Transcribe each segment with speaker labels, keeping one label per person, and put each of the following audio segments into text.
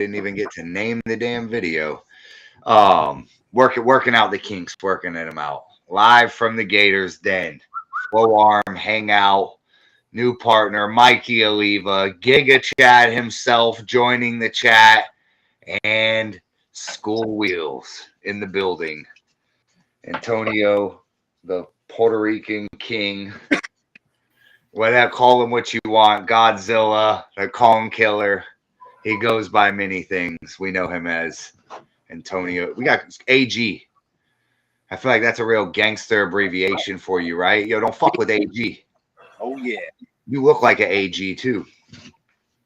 Speaker 1: didn't even get to name the damn video. Working out the kinks, working them out. Live from the Gators Den. Low arm, hangout, new partner, Mikey Oliva, Giga Chad himself joining the chat, and School Wheels in the building. Antonio, the Puerto Rican king. Whatever, call him what you want. Godzilla, the Kong Killer. He goes by many things. We know him as Antonio. We got AG. I feel like that's a real gangster abbreviation for you, right? Yo, don't fuck with AG.
Speaker 2: Oh, yeah.
Speaker 1: You look like an AG, too.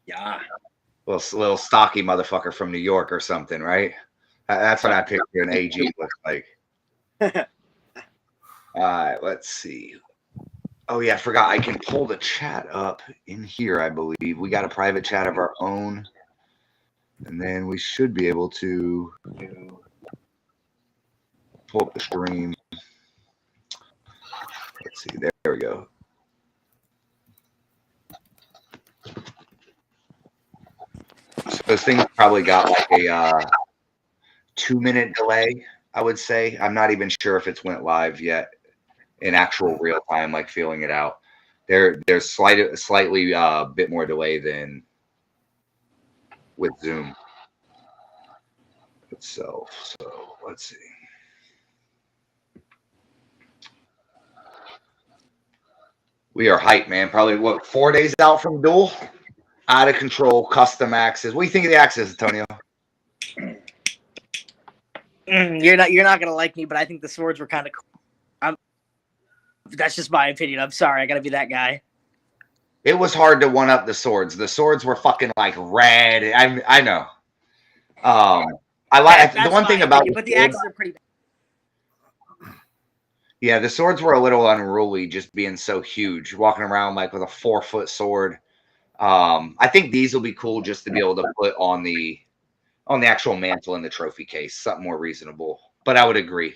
Speaker 2: Yeah.
Speaker 1: Little stocky motherfucker from New York or something, right? That's what I picture an AG looks like. All right, let's see. Oh, yeah, I forgot. I can pull the chat up in here, I believe. We got a private chat of our own. And then we should be able to pull up the stream. Let's see. There we go. So those things probably got like a 2-minute delay, I would say. I'm not even sure if it's went live yet in actual real time, like feeling it out. There's slightly bit more delay than with Zoom itself. So let's see. We are hyped, man. Probably what, 4 days out from duel? Out of control, custom axes. What do you think of the axes, Antonio?
Speaker 3: You're not gonna like me, but I think the swords were kind of cool. That's just my opinion. I'm sorry, I gotta be that guy.
Speaker 1: It was hard to one up the swords. The swords were fucking like red. I know. I like the one thing about
Speaker 3: but the axes are pretty bad.
Speaker 1: Yeah, the swords were a little unruly, just being so huge, walking around like with a 4-foot sword. I think these will be cool just to be able to put on the actual mantle in the trophy case, something more reasonable. But I would agree,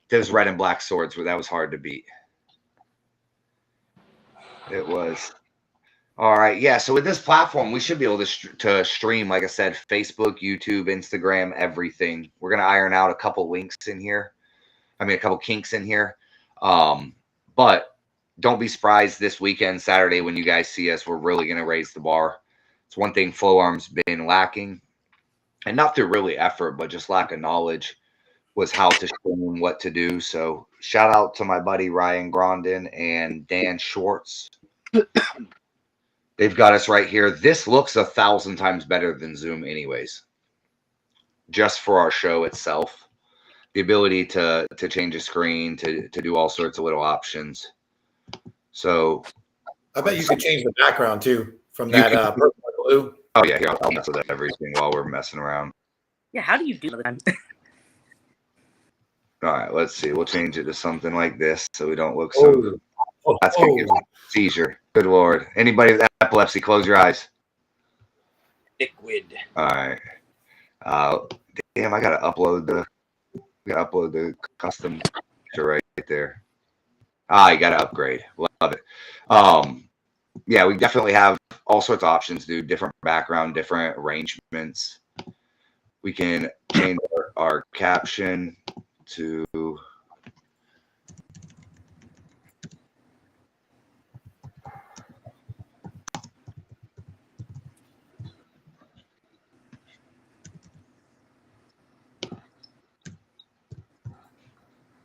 Speaker 1: those red and black swords that was hard to beat. It was. All right, yeah. So with this platform, we should be able to stream, like I said, Facebook, YouTube, Instagram, everything. We're gonna iron out a couple links in here. I mean, a couple kinks in here. But don't be surprised this weekend, Saturday, when you guys see us. We're really gonna raise the bar. It's one thing Floarm's been lacking, and not through really effort, but just lack of knowledge, was how to stream, what to do. So shout out to my buddy Ryan Grondin and Dan Schwartz. They've got us right here. This looks 1,000 times better than Zoom anyways, just for our show itself. The ability to change a screen, to do all sorts of little options. So
Speaker 4: I bet you could change the background too from that purple to blue.
Speaker 1: Oh, yeah, here, I'll mess with everything while we're messing around.
Speaker 3: Yeah, how do you do that?
Speaker 1: All right, let's see. We'll change it to something like this so we don't look so... That's going to give you a seizure. Good Lord. Anybody with epilepsy, close your eyes.
Speaker 2: Liquid.
Speaker 1: All right. Damn, I got to upload the custom picture right there. You got to upgrade. Love it. Yeah, we definitely have all sorts of options, dude. Different background, different arrangements. We can change our caption to...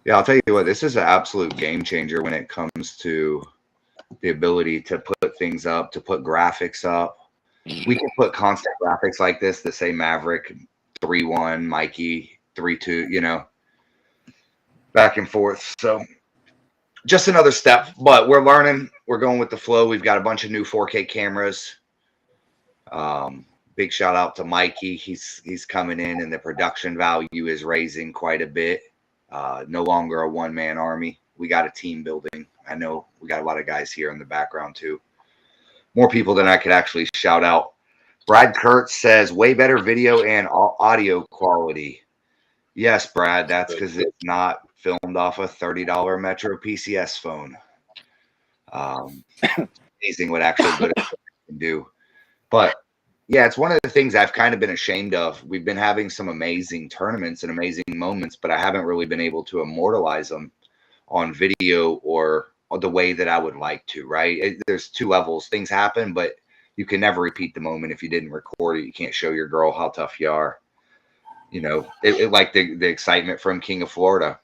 Speaker 1: Yeah, I'll tell you what, this is an absolute game changer when it comes to the ability to put things up, to put graphics up. We can put constant graphics like this that say Maverick 3-1, Mikey 3-2, you know, back and forth. So just another step, but we're learning. We're going with the flow. We've got a bunch of new 4K cameras. Big shout out to Mikey. He's coming in, and the production value is raising quite a bit. No longer a one-man army. We got a team building. I know we got a lot of guys here in the background too. More people than I could actually shout out. Brad Kurtz says, way better video and audio quality. Yes, Brad, that's because it's not filmed off a $30 Metro PCS phone. Amazing what actually good can do. But Yeah, it's one of the things I've kind of been ashamed of. We've been having some amazing tournaments and amazing moments, but I haven't really been able to immortalize them on video or the way that I would like to, right? There's two levels. Things happen, but you can never repeat the moment if you didn't record it. You can't show your girl how tough you are. You know, like the excitement from King of Florida.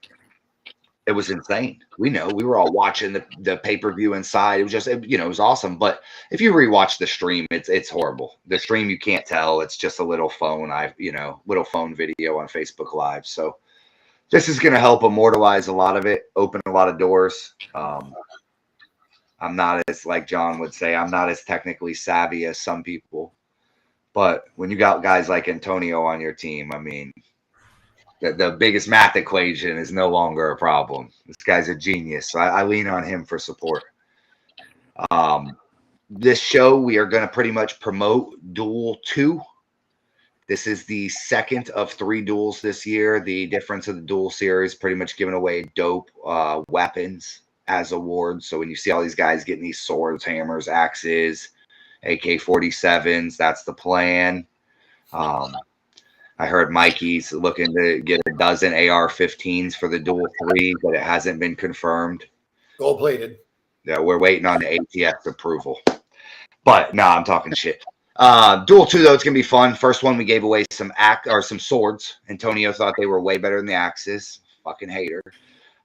Speaker 1: It was insane. We know we were all watching the pay-per-view inside. It was just, it was awesome. But if you rewatch the stream, it's horrible. The stream, you can't tell. It's just a little phone, little phone video on Facebook Live. So this is going to help immortalize a lot of it, open a lot of doors. I'm not as, like John would say, I'm not as technically savvy as some people. But when you got guys like Antonio on your team, I mean, the biggest math equation is no longer a problem. This guy's a genius. So I lean on him for support. This show, we are going to pretty much promote Duel 2. This is the second of 3 duels this year. The difference of the duel series, pretty much giving away dope weapons as awards. So when you see all these guys getting these swords, hammers, axes, AK-47s, that's the plan. I heard Mikey's looking to get a dozen AR-15s for the Duel 3, but it hasn't been confirmed.
Speaker 4: Gold plated.
Speaker 1: Yeah, we're waiting on the ATF approval. But no, I'm talking shit. Duel 2, though, it's gonna be fun. First one, we gave away some swords. Antonio thought they were way better than the axes. Fucking hater.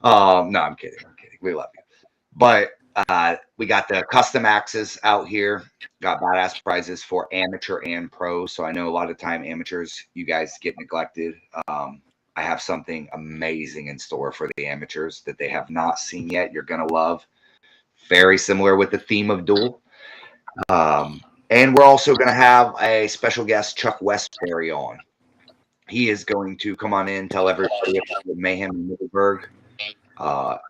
Speaker 1: No, I'm kidding. We love you. But we got the custom axes out here. Got badass prizes for amateur and pro. So I know a lot of time amateurs, you guys get neglected. I have something amazing in store for the amateurs that they have not seen yet. You're gonna love. Very similar with the theme of Duel. And we're also going to have a special guest, Chuck Westbury, on. He is going to come on in, tell everybody about the Mayhem in Middleburg.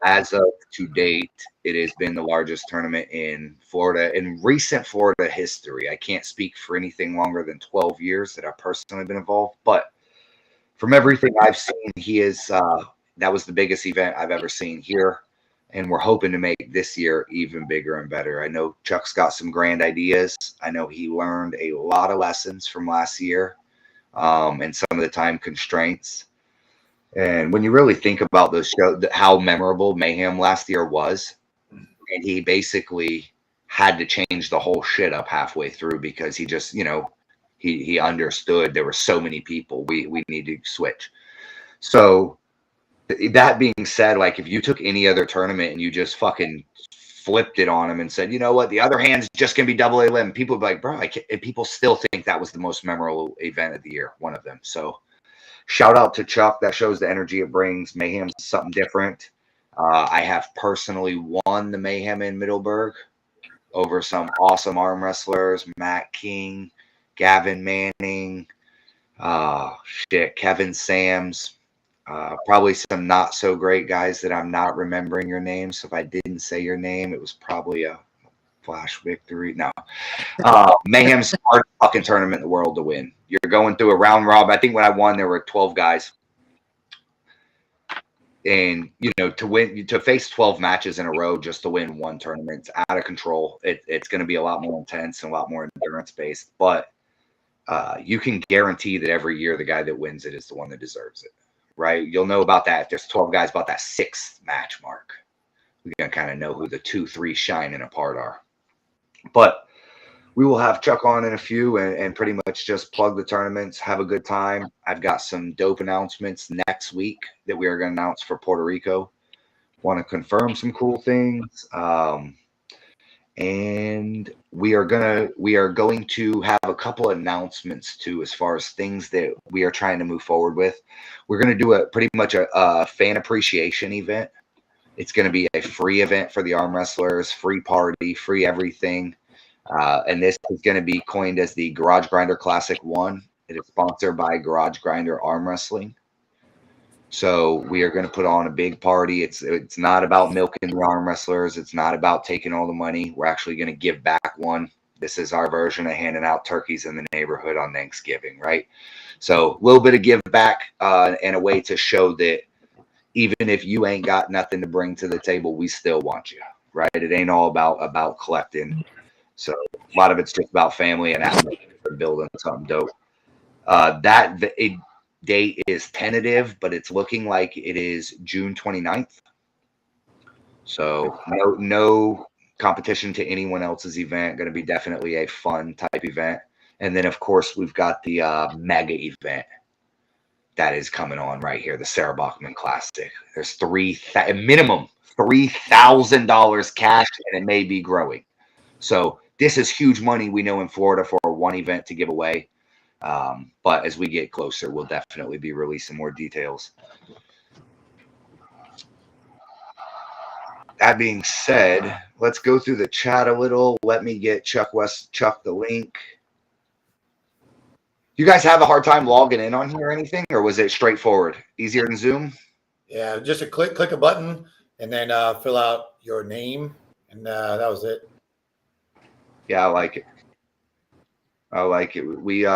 Speaker 1: As of to date, it has been the largest tournament in Florida, in recent Florida history. I can't speak for anything longer than 12 years that I've personally been involved, but from everything I've seen, he is that was the biggest event I've ever seen here. And we're hoping to make this year even bigger and better. I know Chuck's got some grand ideas. I know he learned a lot of lessons from last year and some of the time constraints. And when you really think about those shows, how memorable Mayhem last year was, and he basically had to change the whole shit up halfway through because he just, he understood there were so many people. We need to switch. So that being said, like if you took any other tournament and you just fucking flipped it on him and said, you know what, the other hand's just gonna be double A limb, people would be like, bro, and people still think that was the most memorable event of the year, one of them. So shout out to Chuck. That shows the energy it brings. Mayhem's something different. I have personally won the Mayhem in Middleburg over some awesome arm wrestlers, Matt King, Gavin Manning, Kevin Sams. Probably some not so great guys that I'm not remembering your names. So if I didn't say your name, it was probably a flash victory. No. Mayhem's the hardest fucking tournament in the world to win. You're going through a round robin. I think when I won, there were 12 guys. And, to face 12 matches in a row just to win one tournament, it's out of control. It's going to be a lot more intense and a lot more endurance-based. But you can guarantee that every year the guy that wins it is the one that deserves it. Right, you'll know about that. If there's 12 guys about that 6th match mark, we're gonna kind of know who the 2, 3 shining apart are. But we will have Chuck on in a few and pretty much just plug the tournaments, have a good time. I've got some dope announcements next week that we are going to announce for Puerto Rico. Want to confirm some cool things. And we are going to have a couple of announcements too, as far as things that we are trying to move forward with. We're going to do pretty much a fan appreciation event. It's going to be a free event for the arm wrestlers, free party, free everything. And this is going to be coined as the Garage Grinder Classic 1. It is sponsored by Garage Grinder Arm Wrestling. So we are going to put on a big party. It's not about milking the arm wrestlers. It's not about taking all the money. We're actually going to give back one. This is our version of handing out turkeys in the neighborhood on Thanksgiving, right? So a little bit of give back and a way to show that even if you ain't got nothing to bring to the table, we still want you, right? It ain't all about collecting. So a lot of it's just about family and atmosphere. they're building something dope. Date is tentative, but it's looking like it is June 29th. So no competition to anyone else's event. Going to be definitely a fun type event. And then, of course, we've got the mega event that is coming on right here, the Sarah Bachman Classic. There's minimum $3,000 cash, and it may be growing. So this is huge money, we know, in Florida for one event to give away. But as we get closer, we'll definitely be releasing more details. That being said, let's go through the chat a little. Let me get Chuck the link. You guys have a hard time logging in on here or anything, or was it straightforward? Easier than Zoom?
Speaker 4: Yeah, just click a button and then fill out your name, and that was it.
Speaker 1: Yeah, I like it. I like it. We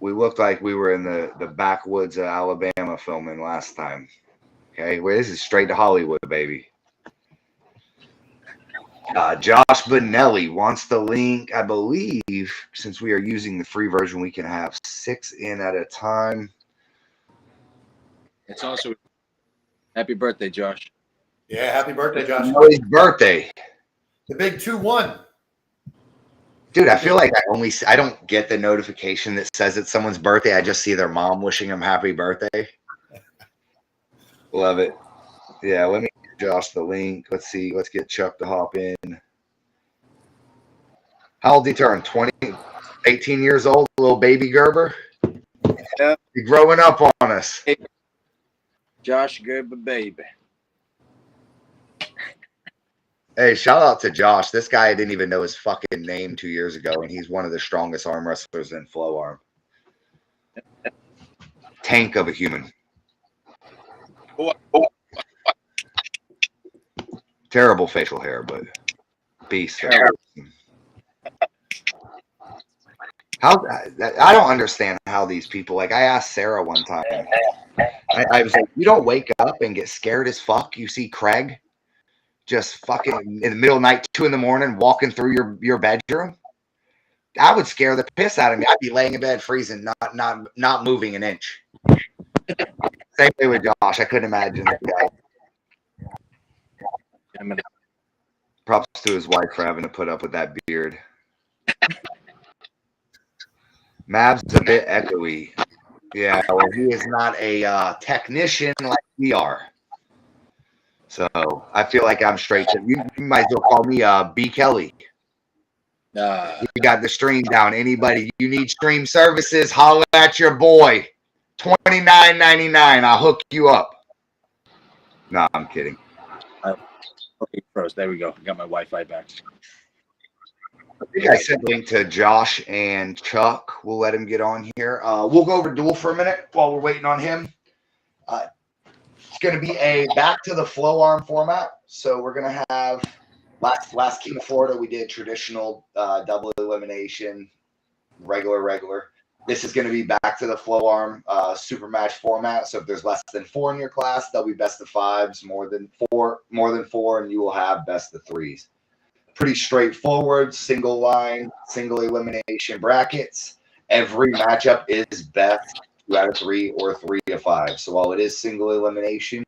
Speaker 1: looked like we were in the backwoods of Alabama filming last time. Okay, well, this is straight to Hollywood, baby. Josh Bonelli wants the link. I believe since we are using the free version, we can have 6 in at a time.
Speaker 2: It's also happy birthday, Josh.
Speaker 4: Yeah, happy birthday, Josh.
Speaker 1: His birthday.
Speaker 4: The big 2-1.
Speaker 1: Dude, I feel like I don't get the notification that says it's someone's birthday. I just see their mom wishing them happy birthday. Love it. Yeah, let me give Josh the link. Let's see. Let's get Chuck to hop in. How old did he turn? 18 years old, little baby Gerber?
Speaker 2: Yeah.
Speaker 1: You're growing up on us.
Speaker 2: Josh Gerber, baby.
Speaker 1: Hey, shout out to Josh. This guy, I didn't even know his fucking name 2 years ago, and he's one of the strongest arm wrestlers in Flow Arm. Tank of a human. Terrible facial hair, but beast. How I don't understand how these people, like I asked Sarah one time, I was like, you don't wake up and get scared as fuck. You see Craig just fucking in the middle of the night, 2 a.m, walking through your bedroom. I would scare the piss out of me. I'd be laying in bed freezing, not moving an inch. Same way with Josh. I couldn't imagine that guy. Props to his wife for having to put up with that beard. Mav's a bit echoey. Yeah, well, he is not a technician like we are. So I feel like I'm straight to you. You might as well call me B. Kelly. You got the stream down. Anybody, you need stream services, holler at your boy. $29.99. I'll hook you up. No, I'm kidding.
Speaker 2: Okay, first. There we go. Got my Wi-Fi back.
Speaker 1: I think I sent a link to Josh and Chuck. We'll let him get on here. We'll go over Duel for a minute while we're waiting on him. It's going to be a back to the Flow Arm format. So we're going to have last King of Florida, we did traditional double elimination, regular. This is going to be back to the Flow Arm super match format. So if there's less than 4 in your class, there'll be best of 5s. More than four, and you will have best of 3s. Pretty straightforward, single line, single elimination brackets. Every matchup is best 2 out of 3 or 3 of 5. So while it is single elimination,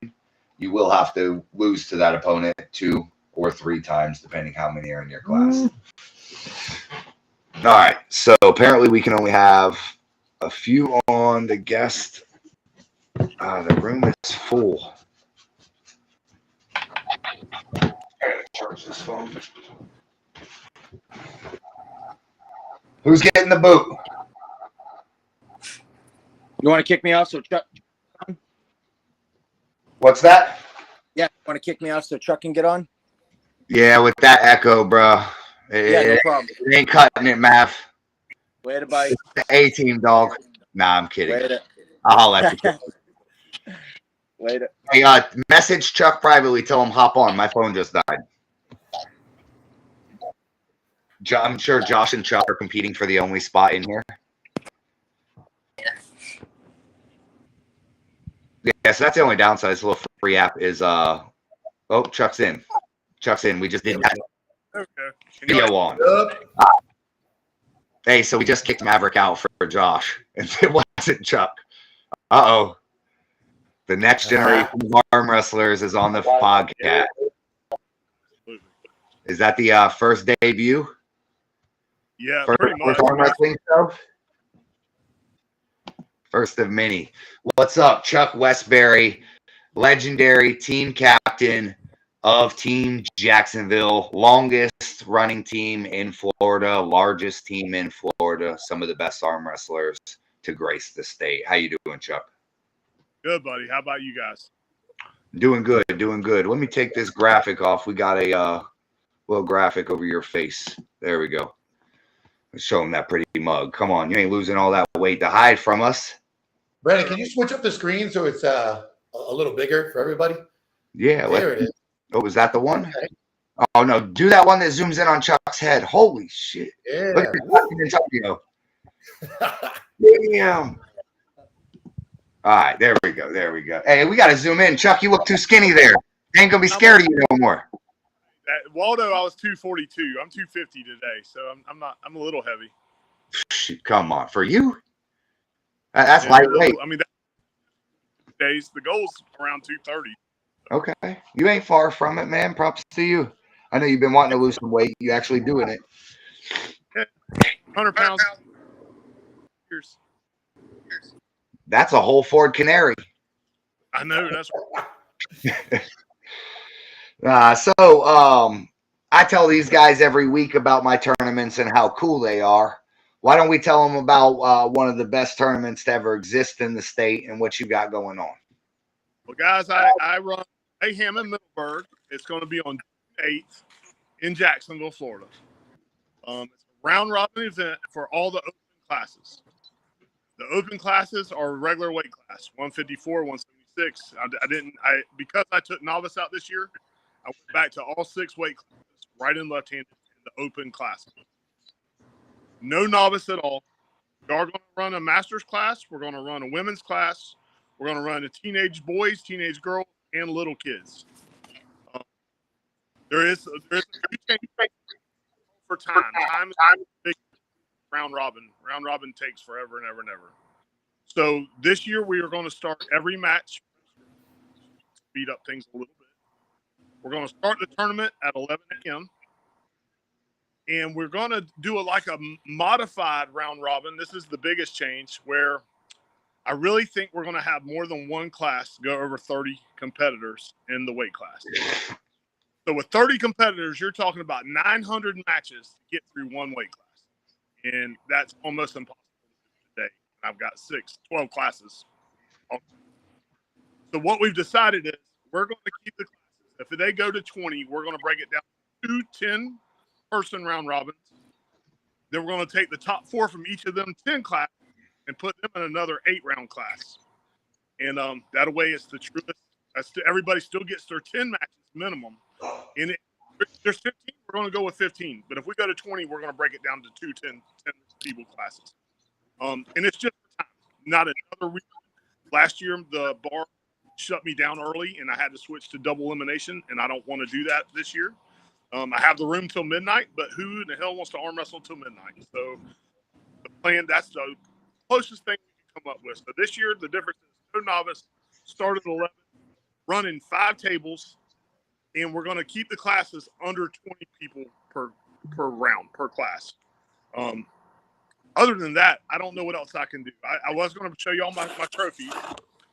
Speaker 1: you will have to lose to that opponent 2 or 3 times, depending how many are in your class. All right. So apparently we can only have a few on the guest. The room is full. Charge this phone. Who's getting the boot?
Speaker 2: You want to kick me off so Chuck?
Speaker 1: What's that?
Speaker 2: Yeah, you want to kick me off so Chuck can get on?
Speaker 1: Yeah, with that echo, bro.
Speaker 2: No problem.
Speaker 1: It ain't cutting it, Mav.
Speaker 2: Way to bite.
Speaker 1: It's the A-team, dog. Nah, I'm kidding. I'll let you.
Speaker 2: Later.
Speaker 1: Hey, message Chuck privately. Tell him hop on. My phone just died. I'm sure Josh and Chuck are competing for the only spot in here. Yeah, so that's the only downside. This little free app is oh, Chuck's in. We just did that video on. Hey, so we just kicked Maverick out for Josh. And it wasn't Chuck. Uh-oh. The next generation of arm wrestlers is on the podcast. Is that the first debut?
Speaker 5: Yeah,
Speaker 1: First
Speaker 5: pretty much.
Speaker 1: arm wrestling show? First of many. What's up, Chuck Westbury, legendary team captain of Team Jacksonville, longest running team in Florida, largest team in Florida, some of the best arm wrestlers to grace the state. How you doing, Chuck?
Speaker 5: Good, buddy. How about you guys?
Speaker 1: Doing good, doing good. Let me take this graphic off. We got a little graphic over your face. There we go. Show him that pretty mug. Come on, you ain't losing all that weight to hide from us.
Speaker 4: Brandon, can you switch up the screen so it's a little bigger for everybody?
Speaker 1: Yeah.
Speaker 4: There it is.
Speaker 1: Oh, was that the one?
Speaker 4: Okay.
Speaker 1: Oh, no. Do that one that zooms in on Chuck's head. Holy shit.
Speaker 4: Yeah.
Speaker 1: Look at Antonio. Damn. All right. There we go. There we go. Hey, we got to zoom in. Chuck, you look too skinny there. They ain't going to be scared of you no more.
Speaker 5: Waldo, I was 242. I'm 250 today, so I'm a little heavy.
Speaker 1: Come on. For you? That's lightweight.
Speaker 5: I mean, days the goal's around 230.
Speaker 1: Okay. You ain't far from it, man. Props to you. I know you've been wanting to lose some weight. You actually doing it.
Speaker 5: 100 pounds. Years.
Speaker 1: That's a whole Ford Canary.
Speaker 5: I know. That's
Speaker 1: I tell these guys every week about my tournaments and how cool they are. Why don't we tell them about one of the best tournaments to ever exist in the state and what you got going on?
Speaker 5: Well, guys, I run Mayhem in Middleburg. It's going to be on June 8th in Jacksonville, Florida. It's a round robin event for all the open classes. The open classes are regular weight class, 154, 176. Because I took novice out this year, I went back to all 6 weight classes, right and left-handed in the open classes. No novice at all. We are going to run a master's class. We're going to run a women's class. We're going to run a teenage boys, teenage girls, and little kids. There is a few changes for time. Time is big. Round robin. Round robin takes forever and ever and ever. So this year we are going to start every match. Speed up things a little bit. We're going to start the tournament at 11 a.m. And we're going to do a modified round robin. This is the biggest change, where I really think we're going to have more than one class go over 30 competitors in the weight class. So with 30 competitors, you're talking about 900 matches to get through one weight class. And that's almost impossible to do today. I've got 12 classes. So what we've decided is we're going to keep the classes. If they go to 20, we're going to break it down to 2 10-person round robins. Then we're going to take the top 4 from each of them 10 classes and put them in another 8-round class. And that way it's the truest. Everybody still gets their 10 matches minimum. And there's 15, we're going to go with 15. But if we go to 20, we're going to break it down to 2 10 people classes. And it's just for time, not another reason. Last year, the bar shut me down early, and I had to switch to double elimination, and I don't want to do that this year. I have the room till midnight, but who in the hell wants to arm wrestle till midnight? So the plan, that's the closest thing we can come up with. So this year, the difference is no novice, start at 11, running 5 tables, and we're going to keep the classes under 20 people per round, per class. Other than that, I don't know what else I can do. I was going to show you all my trophies.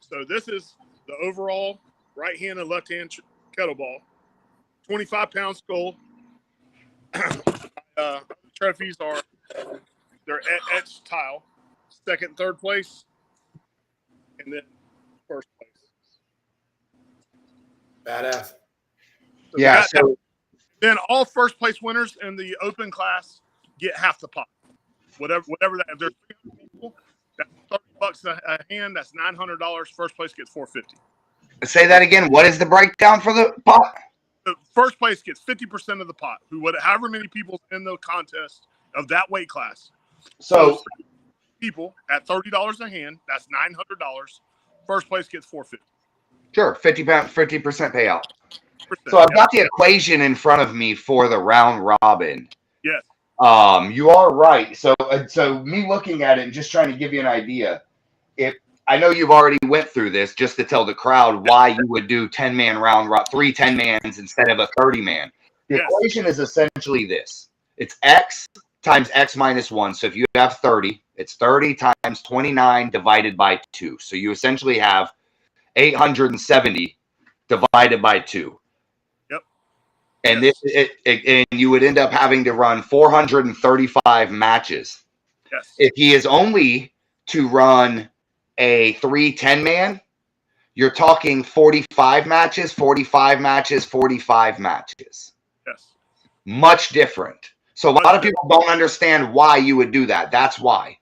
Speaker 5: So this is the overall right hand and left hand kettlebell, 25-pound skull. Trophies are they're etched tile, 2nd, 3rd place, and then 1st place.
Speaker 4: Badass.
Speaker 5: So
Speaker 1: Yeah. So
Speaker 5: then all 1st place winners in the open class get half the pot. Whatever that. If there's 300 people, that's $30 a hand. That's $900. 1st place gets $450.
Speaker 1: say that again. What is the breakdown for the pot?
Speaker 5: The 1st place gets 50% of the pot. However many people in the contest of that weight class.
Speaker 1: So
Speaker 5: people at $30 a hand, that's $900. 1st place gets $450.
Speaker 1: sure, 50% payout. So I've got the equation in front of me for the round robin.
Speaker 5: Yes.
Speaker 1: You are right. So me looking at it and just trying to give you an idea. If I know you've already went through this, just to tell the crowd why you would do 10-man round, 3 10-mans instead of a 30-man. The
Speaker 5: Yes.
Speaker 1: equation is essentially this. It's X times X minus 1. So if you have 30, it's 30 times 29 divided by 2. So you essentially have 870 divided by 2.
Speaker 5: Yep.
Speaker 1: And
Speaker 5: Yes.
Speaker 1: and you would end up having to run 435 matches.
Speaker 5: Yes.
Speaker 1: If he is only to run a 3 10-man, you're talking 45 matches, 45 matches, 45 matches.
Speaker 5: Yes.
Speaker 1: Much different. So a lot of people don't understand why you would do that. That's why.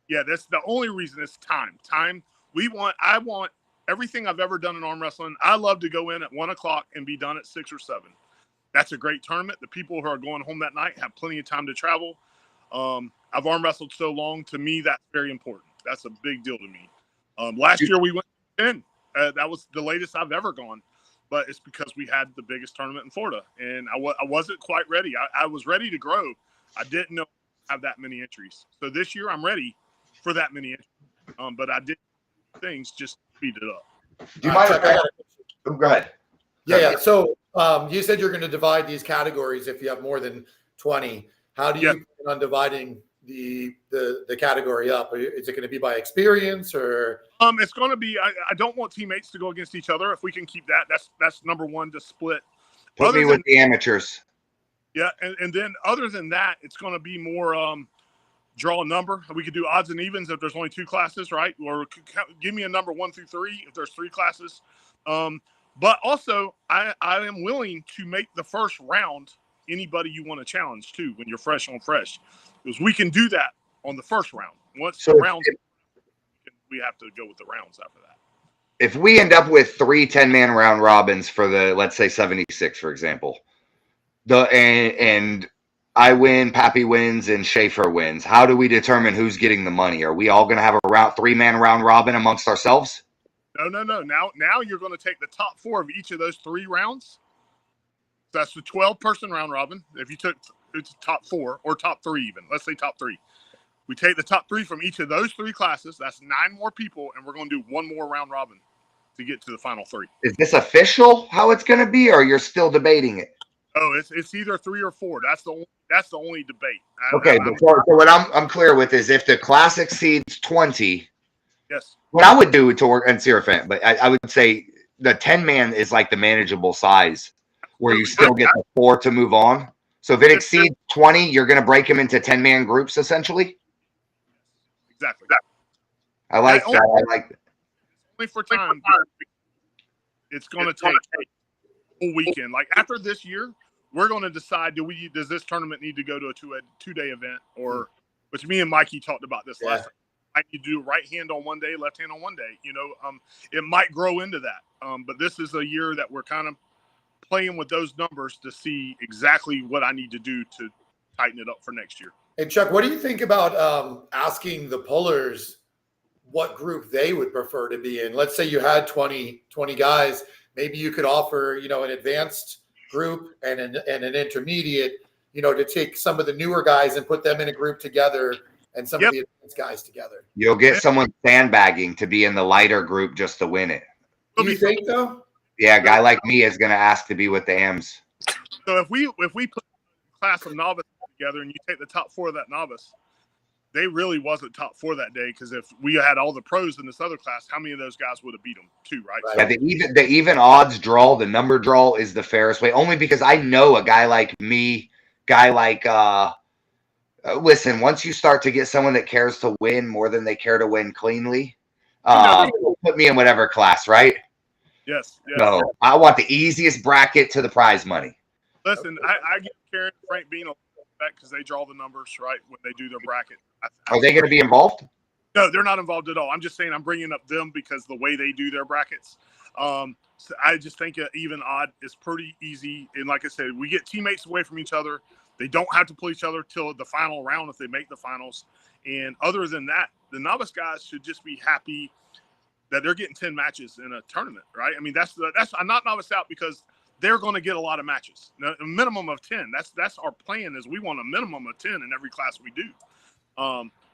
Speaker 5: Yeah, that's the only reason is time. Time. I want everything I've ever done in arm wrestling. I love to go in at 1 o'clock and be done at 6 or 7. That's a great tournament. The people who are going home that night have plenty of time to travel. I've arm wrestled so long. To me, that's very important. That's a big deal to me. Last year we went 10. That was the latest I've ever gone, but it's because we had the biggest tournament in Florida, and I wasn't quite ready. I was ready to grow. I didn't know I have that many entries. So this year I'm ready for that many entries. But I did things just to speed it up.
Speaker 1: Do you mind if go ahead.
Speaker 4: Yeah. So you said you're going to divide these categories if you have more than 20. How do you plan on dividing the category up? Is it going to be by experience or?
Speaker 5: It's going to be. I don't want teammates to go against each other. If we can keep that, that's number one to split.
Speaker 1: Put me with the amateurs.
Speaker 5: Yeah, and then other than that, it's going to be more draw a number. We could do odds and evens if there's only 2 classes, right? Or give me a number 1 through 3 if there's 3 classes. But also, I am willing to make the first round anybody you want to challenge too when you're fresh on fresh, because we can do that on the first round. Once the rounds, we have to go with the rounds after that.
Speaker 1: If we end up with 3 10-man round robins for the, let's say 76, for example, and I win, Pappy wins, and Schaefer wins, how do we determine who's getting the money? Are we all going to have a 3-man round robin amongst ourselves?
Speaker 5: No. Now you're going to take the top 4 of each of those 3 rounds. That's the 12-person round robin. If you took it's top 4 or top 3 even, let's say top 3. We take the top 3 from each of those 3 classes. That's 9 more people, and we're going to do 1 more round robin to get to the final 3.
Speaker 1: Is this official how it's going to be, or you're still debating it?
Speaker 5: Oh, it's either 3 or 4. That's the only debate.
Speaker 1: Okay, so what I'm clear with is if the class exceeds 20.
Speaker 5: Yes.
Speaker 1: What I would do to work, and Sarah fan, but I would say the 10-man is like the manageable size where you still get the 4 to move on. So if it exceeds 20, you're going to break them into 10-man groups essentially.
Speaker 5: Exactly.
Speaker 1: I like that. I like that.
Speaker 5: Only for time. It's going to take a whole weekend. Like after this year, we're going to decide: does this tournament need to go to a 2-day event, or which me and Mikey talked about this last time. I need to do right hand on one day, left hand on one day. It might grow into that. But this is a year that we're kind of playing with those numbers to see exactly what I need to do to tighten it up for next year.
Speaker 4: And Chuck, what do you think about asking the pullers what group they would prefer to be in? Let's say you had 20 guys. Maybe you could offer, an advanced group and an intermediate, to take some of the newer guys and put them in a group together and some of the advanced guys together.
Speaker 1: You'll get someone sandbagging to be in the lighter group just to win it.
Speaker 4: Do you think so?
Speaker 1: Yeah, a guy like me is going to ask to be with the AMs.
Speaker 5: So if we put a class of novices together and you take the top 4 of that novice, they really wasn't top 4 that day, because if we had all the pros in this other class, how many of those guys would have beat them too, right?
Speaker 1: Yeah, the even odds draw, the number draw is the fairest way, only because I know a guy like me, listen, once you start to get someone that cares to win more than they care to win cleanly, put me in whatever class, right?
Speaker 5: Yes.
Speaker 1: So I want the easiest bracket to the prize money.
Speaker 5: Listen, I give Karen and Frank Bean a respect because they draw the numbers, right, when they do their bracket.
Speaker 1: Are they going to be involved?
Speaker 5: No, they're not involved at all. I'm just saying I'm bringing up them because the way they do their brackets. So I just think an even odd is pretty easy. And like I said, we get teammates away from each other. They don't have to pull each other till the final round if they make the finals. And other than that, the novice guys should just be happy that they're getting 10 matches in a tournament, right? I mean, I'm not novice out because they're going to get a lot of matches. Now, a minimum of 10. That's our plan. Is we want a minimum of 10 in every class we do.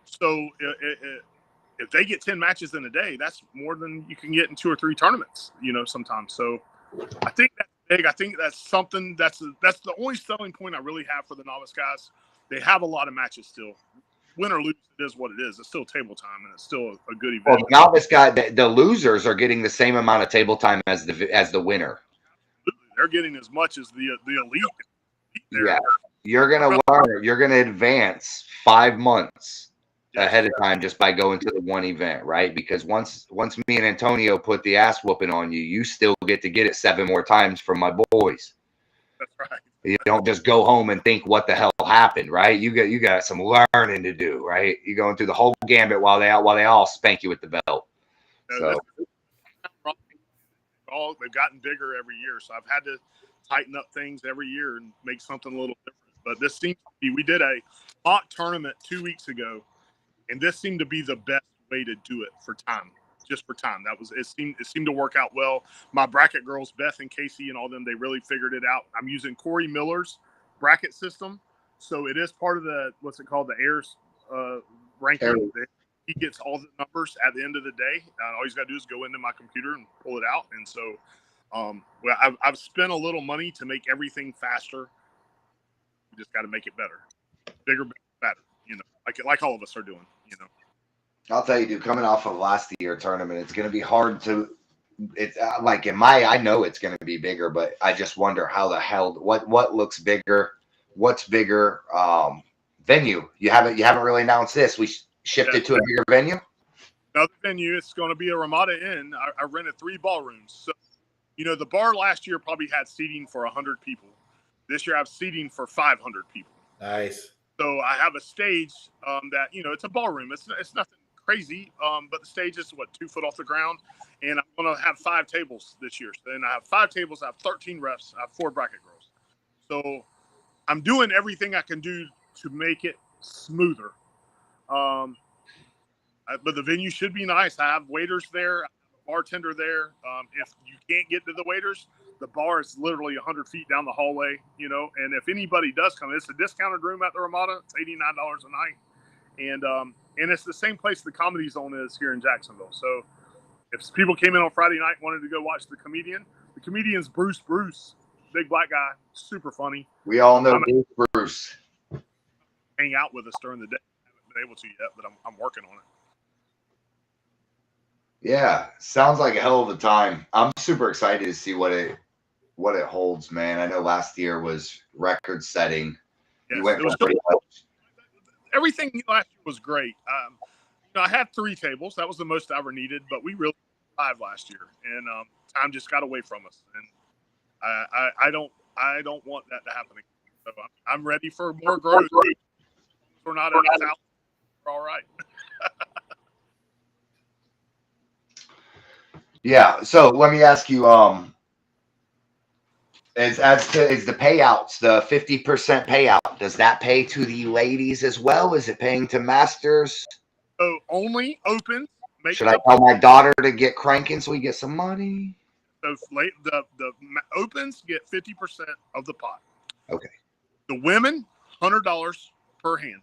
Speaker 5: So if they get 10 matches in a day, that's more than you can get in 2 or 3 tournaments. Sometimes. So I think that's big. I think that's something that's the only selling point I really have for the novice guys. They have a lot of matches still. Win or lose, it is what it is. It's still table time, and it's still a good event.
Speaker 1: Well, the novice guy, the losers are getting the same amount of table time as the winner.
Speaker 5: They're getting as much as the elite.
Speaker 1: Yeah, you're gonna learn. You're gonna advance 5 months ahead of time just by going to the one event, right? Because once me and Antonio put the ass whooping on you, you still get to get it 7 more times from my boys.
Speaker 5: That's right.
Speaker 1: You don't just go home and think what the hell happened, right? You got some learning to do, right? You're going through the whole gambit while they all spank you with the belt. So
Speaker 5: they've gotten bigger every year, so I've had to tighten up things every year and make something a little different. But this seems to be, we did a hot tournament 2 weeks ago, and this seemed to be the best way to do it for time. Just for time. It seemed to work out well. My bracket girls, Beth and Casey and all them, they really figured it out. I'm using Corey Miller's bracket system. So it is part of the, what's it called? The AIRS ranking. He gets all the numbers at the end of the day. All he's got to do is go into my computer and pull it out. And so I've spent a little money to make everything faster. We just got to make it better. Bigger, better, like all of us are doing,
Speaker 1: I'll tell you, dude, coming off of last year tournament, it's going to be hard to. It's like I know it's going to be bigger, but I just wonder how the hell what looks bigger, what's bigger. Venue. You haven't really announced this. We shifted to a bigger venue.
Speaker 5: Another venue. It's going to be a Ramada Inn. I rented 3 ballrooms. So, the bar last year probably had seating for 100 people. This year I have seating for 500 people.
Speaker 4: Nice.
Speaker 5: So I have a stage that it's a ballroom. It's nothing crazy, but the stage is 2 foot off the ground, and I'm going to have 5 tables this year. So then I have 5 tables. I have 13 refs. I have 4 bracket girls. So I'm doing everything I can do to make it smoother. But the venue should be nice. I have waiters there. I have a bartender there. If you can't get to the waiters, the bar is literally 100 feet down the hallway. And if anybody does come, it's a discounted room at the Ramada. It's $89 a night, and it's the same place the Comedy Zone is here in Jacksonville. So if people came in on Friday night and wanted to go watch the comedian's Bruce, big black guy, super funny.
Speaker 1: We all know Bruce.
Speaker 5: Hang out with us during the day. I haven't been able to yet, but I'm working on it.
Speaker 1: Yeah, sounds like a hell of a time. I'm super excited to see what it holds, man. I know last year was record setting.
Speaker 5: Yes, everything last year was great. I had 3 tables. That was the most I ever needed, but we really had 5 last year, and time just got away from us. And I don't want that to happen again. So I'm ready for more growth. We're not at 1,000. We're all right.
Speaker 1: Yeah. So let me ask you, is the payouts, the 50% payout, does that pay to the ladies as well? Is it paying to masters?
Speaker 5: So only opens.
Speaker 1: Should I tell my daughter to get cranking so we get some money?
Speaker 5: So the opens get 50% of the pot.
Speaker 1: Okay.
Speaker 5: The women, $100 per hand.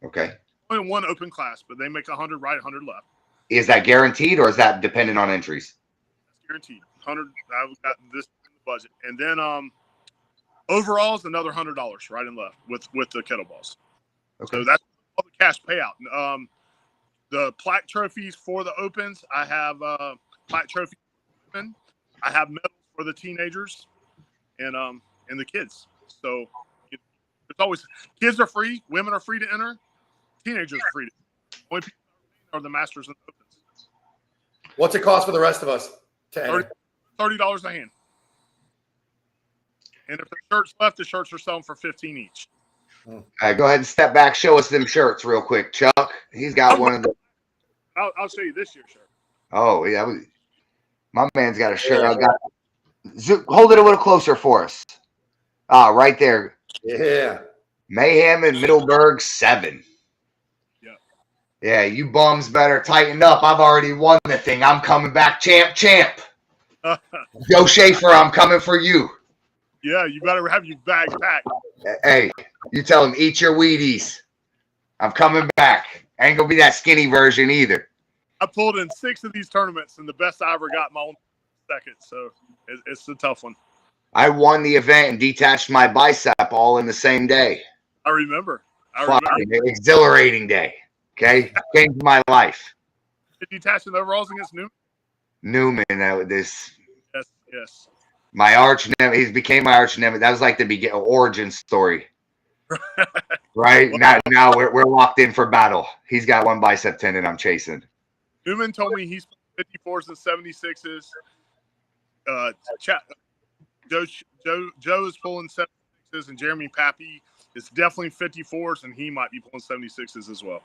Speaker 1: Okay.
Speaker 5: Only 1 open class, but they make 100 right, 100 left.
Speaker 1: Is that guaranteed or is that dependent on entries?
Speaker 5: That's guaranteed. 100. I've got this in the budget, and then overall is another $100 right and left with the kettlebells.
Speaker 1: Okay.
Speaker 5: So that's all the cash payout. The plaque trophies for the opens, I have plaque trophies for the women. I have medals for the teenagers and the kids. So it's always, kids are free, women are free to enter, teenagers are free to enter. Only people are the masters and the opens.
Speaker 4: What's it cost for the rest of us to enter?
Speaker 5: $30 a hand. And if there's shirts left, the shirts are selling for $15 each.
Speaker 1: All right, go ahead and step back. Show us them shirts real quick, Chuck. He's got one of the.
Speaker 5: I'll show you this year's shirt.
Speaker 1: Oh yeah, my man's got a shirt. Hold it a little closer for us. Right there.
Speaker 4: Yeah.
Speaker 1: Mayhem in Middleburg 7.
Speaker 5: Yeah.
Speaker 1: Yeah, you bums better tighten up. I've already won the thing. I'm coming back, champ. Joe Schaefer, I'm coming for you.
Speaker 5: Yeah, you better have your bag packed.
Speaker 1: Hey, you tell him, eat your Wheaties. I'm coming back. I ain't gonna be that skinny version either.
Speaker 5: I pulled in 6 of these tournaments, and the best I ever got my own second. So it's a tough one.
Speaker 1: I won the event and detached my bicep all in the same day.
Speaker 5: I remember.
Speaker 1: Fucking exhilarating day. Okay, changed my life.
Speaker 5: Detaching the overalls against
Speaker 1: Newman, this.
Speaker 5: Yes.
Speaker 1: My arch nemesis. He became my arch nemesis. That was like the origin story. Right now we're locked in for battle. He's got one bicep tendon I'm chasing.
Speaker 5: Newman told me he's 54s and 76s. Joe is pulling 76s, and Jeremy Pappy is definitely 54s, and he might be pulling 76s as well.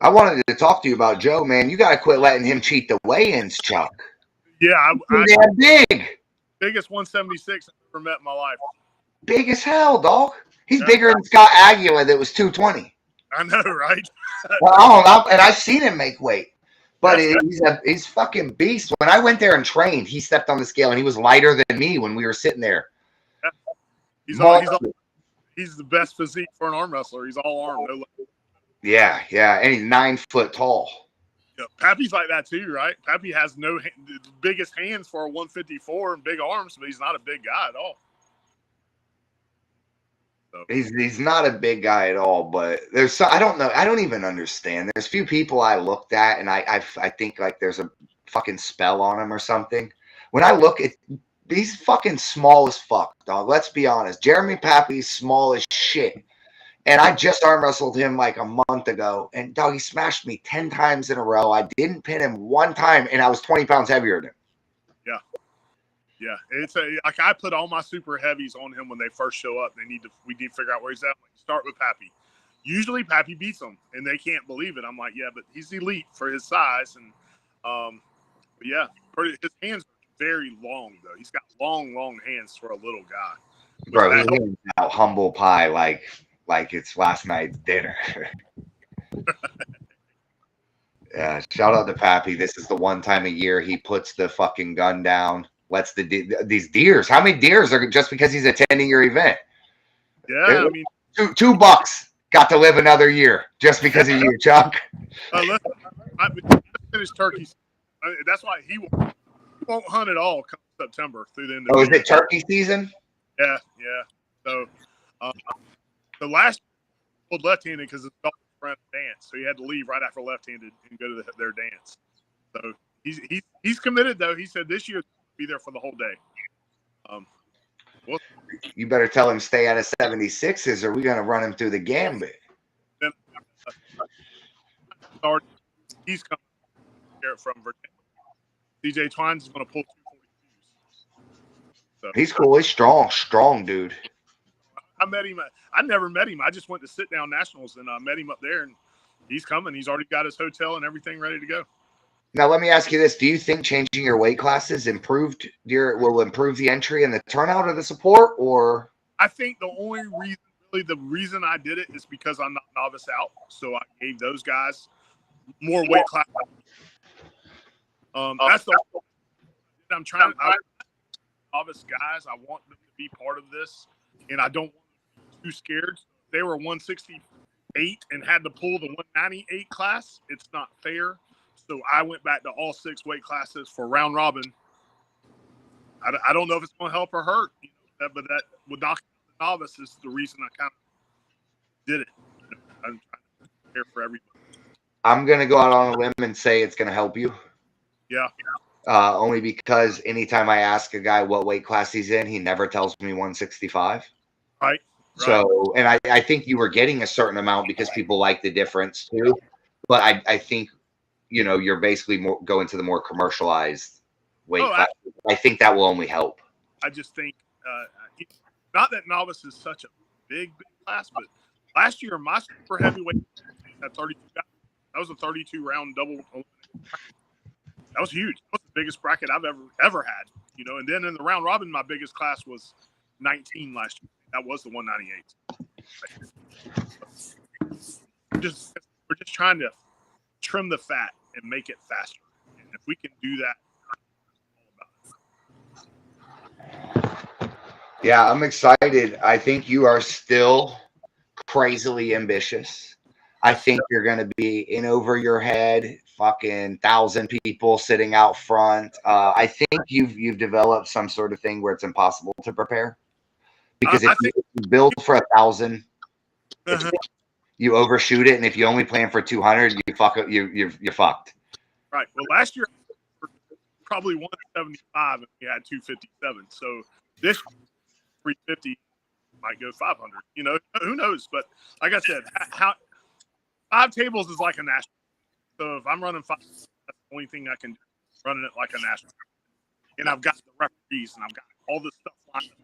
Speaker 1: I wanted to talk to you about Joe, man. You got to quit letting him cheat the weigh-ins, Chuck.
Speaker 5: Yeah,
Speaker 1: They're big.
Speaker 5: Biggest 176 I've ever met in my life.
Speaker 1: Big as hell, dog. He's bigger than Scott Aguila that was 220.
Speaker 5: I know, right?
Speaker 1: Well, and I've seen him make weight. But he's fucking beast. When I went there and trained, he stepped on the scale and he was lighter than me when we were sitting there.
Speaker 5: Yeah. He's the best physique for an arm wrestler. He's all arm, no leg.
Speaker 1: Yeah, and he's 9 foot tall.
Speaker 5: Yeah, Pappy's like that too, right? Pappy has the biggest hands for a 154 and big arms, but he's not a big guy at all. So.
Speaker 1: He's not a big guy at all, but I don't know. I don't even understand. There's few people I looked at, and I think like there's a fucking spell on him or something. When I look at, he's fucking small as fuck, dog. Let's be honest. Jeremy Pappy's small as shit. And I just arm wrestled him like a month ago, and dog, he smashed me 10 times in a row. I didn't pin him one time, and I was 20 pounds heavier than him.
Speaker 5: Yeah, it's like I put all my super heavies on him when they first show up. We need to figure out where he's at. Like, start with Pappy. Usually Pappy beats him, and they can't believe it. I'm like, yeah, but he's elite for his size, and but yeah, his hands are very long though. He's got long hands for a little guy.
Speaker 1: Bro, his hands out humble pie like it's last night's dinner. Yeah, shout out to Pappy. This is the one time a year he puts the fucking gun down. Lets these deers. How many deers are just because he's attending your event?
Speaker 5: Yeah, I mean,
Speaker 1: $2 got to live another year just because of you, Chuck.
Speaker 5: Let's finish turkey. That's why he won't hunt at all come September through the end of the year.
Speaker 1: Is it turkey season?
Speaker 5: Yeah. So, the last pulled left-handed because his dog friend dance, so he had to leave right after left-handed and go to their dance. So he's committed though. He said this year be there for the whole day.
Speaker 1: You better tell him stay out of 76s, or we're gonna run him through the gambit.
Speaker 5: He's coming here from Virginia. DJ Twines is going to pull 242s. So,
Speaker 1: he's cool. He's strong dude.
Speaker 5: I met him. I never met him. I just went to sit down nationals and I met him up there, and he's coming. He's already got his hotel and everything ready to go.
Speaker 1: Now, let me ask you this. Do you think changing your weight classes will improve the entry and the turnout of the support, or?
Speaker 5: I think the reason I did it is because I'm not novice out. So I gave those guys more weight class. That's the I'm trying. Novice guys, I want them to be part of this, and I don't want them to be too scared. They were 168 and had to pull the 198 class. It's not fair. So I went back to all 6 weight classes for round robin. I don't know if it's going to help or hurt, but that would knock the novice is the reason I kind of did it. I'm trying to prepare for everybody.
Speaker 1: I'm going to go out on a limb and say it's going to help you.
Speaker 5: Yeah.
Speaker 1: Only because anytime I ask a guy what weight class he's in, he never tells me 165.
Speaker 5: Right.
Speaker 1: So, and I think you were getting a certain amount because people like the difference too. But I think, you're basically going to the more commercialized weight class. I think that will only help.
Speaker 5: I just think, not that novice is such a big class, but last year my super heavyweight at 32, that was a 32 round double. That was huge. That was the biggest bracket I've ever had. And then in the round robin, my biggest class was 19 last year. That was the 198. We're just trying to trim the fat and make it faster. And if we can do that,
Speaker 1: Yeah, I'm excited. I think you are still crazily ambitious. I think you're going to be in over your head, fucking 1,000 people sitting out front. I think you've developed some sort of thing where it's impossible to prepare because
Speaker 5: I
Speaker 1: if
Speaker 5: think
Speaker 1: you build for 1,000,
Speaker 5: uh
Speaker 1: you overshoot it, and if you only plan for 200, you fuck it. You're fucked.
Speaker 5: right. Well, last year probably 175 and we had 257. So this 350 might go 500. You know, who knows? But like I said, how 5 tables is like a national. So if I'm running 5, that's the only thing I can do. Running it like a national. And I've got the referees and I've got all this stuff lined up.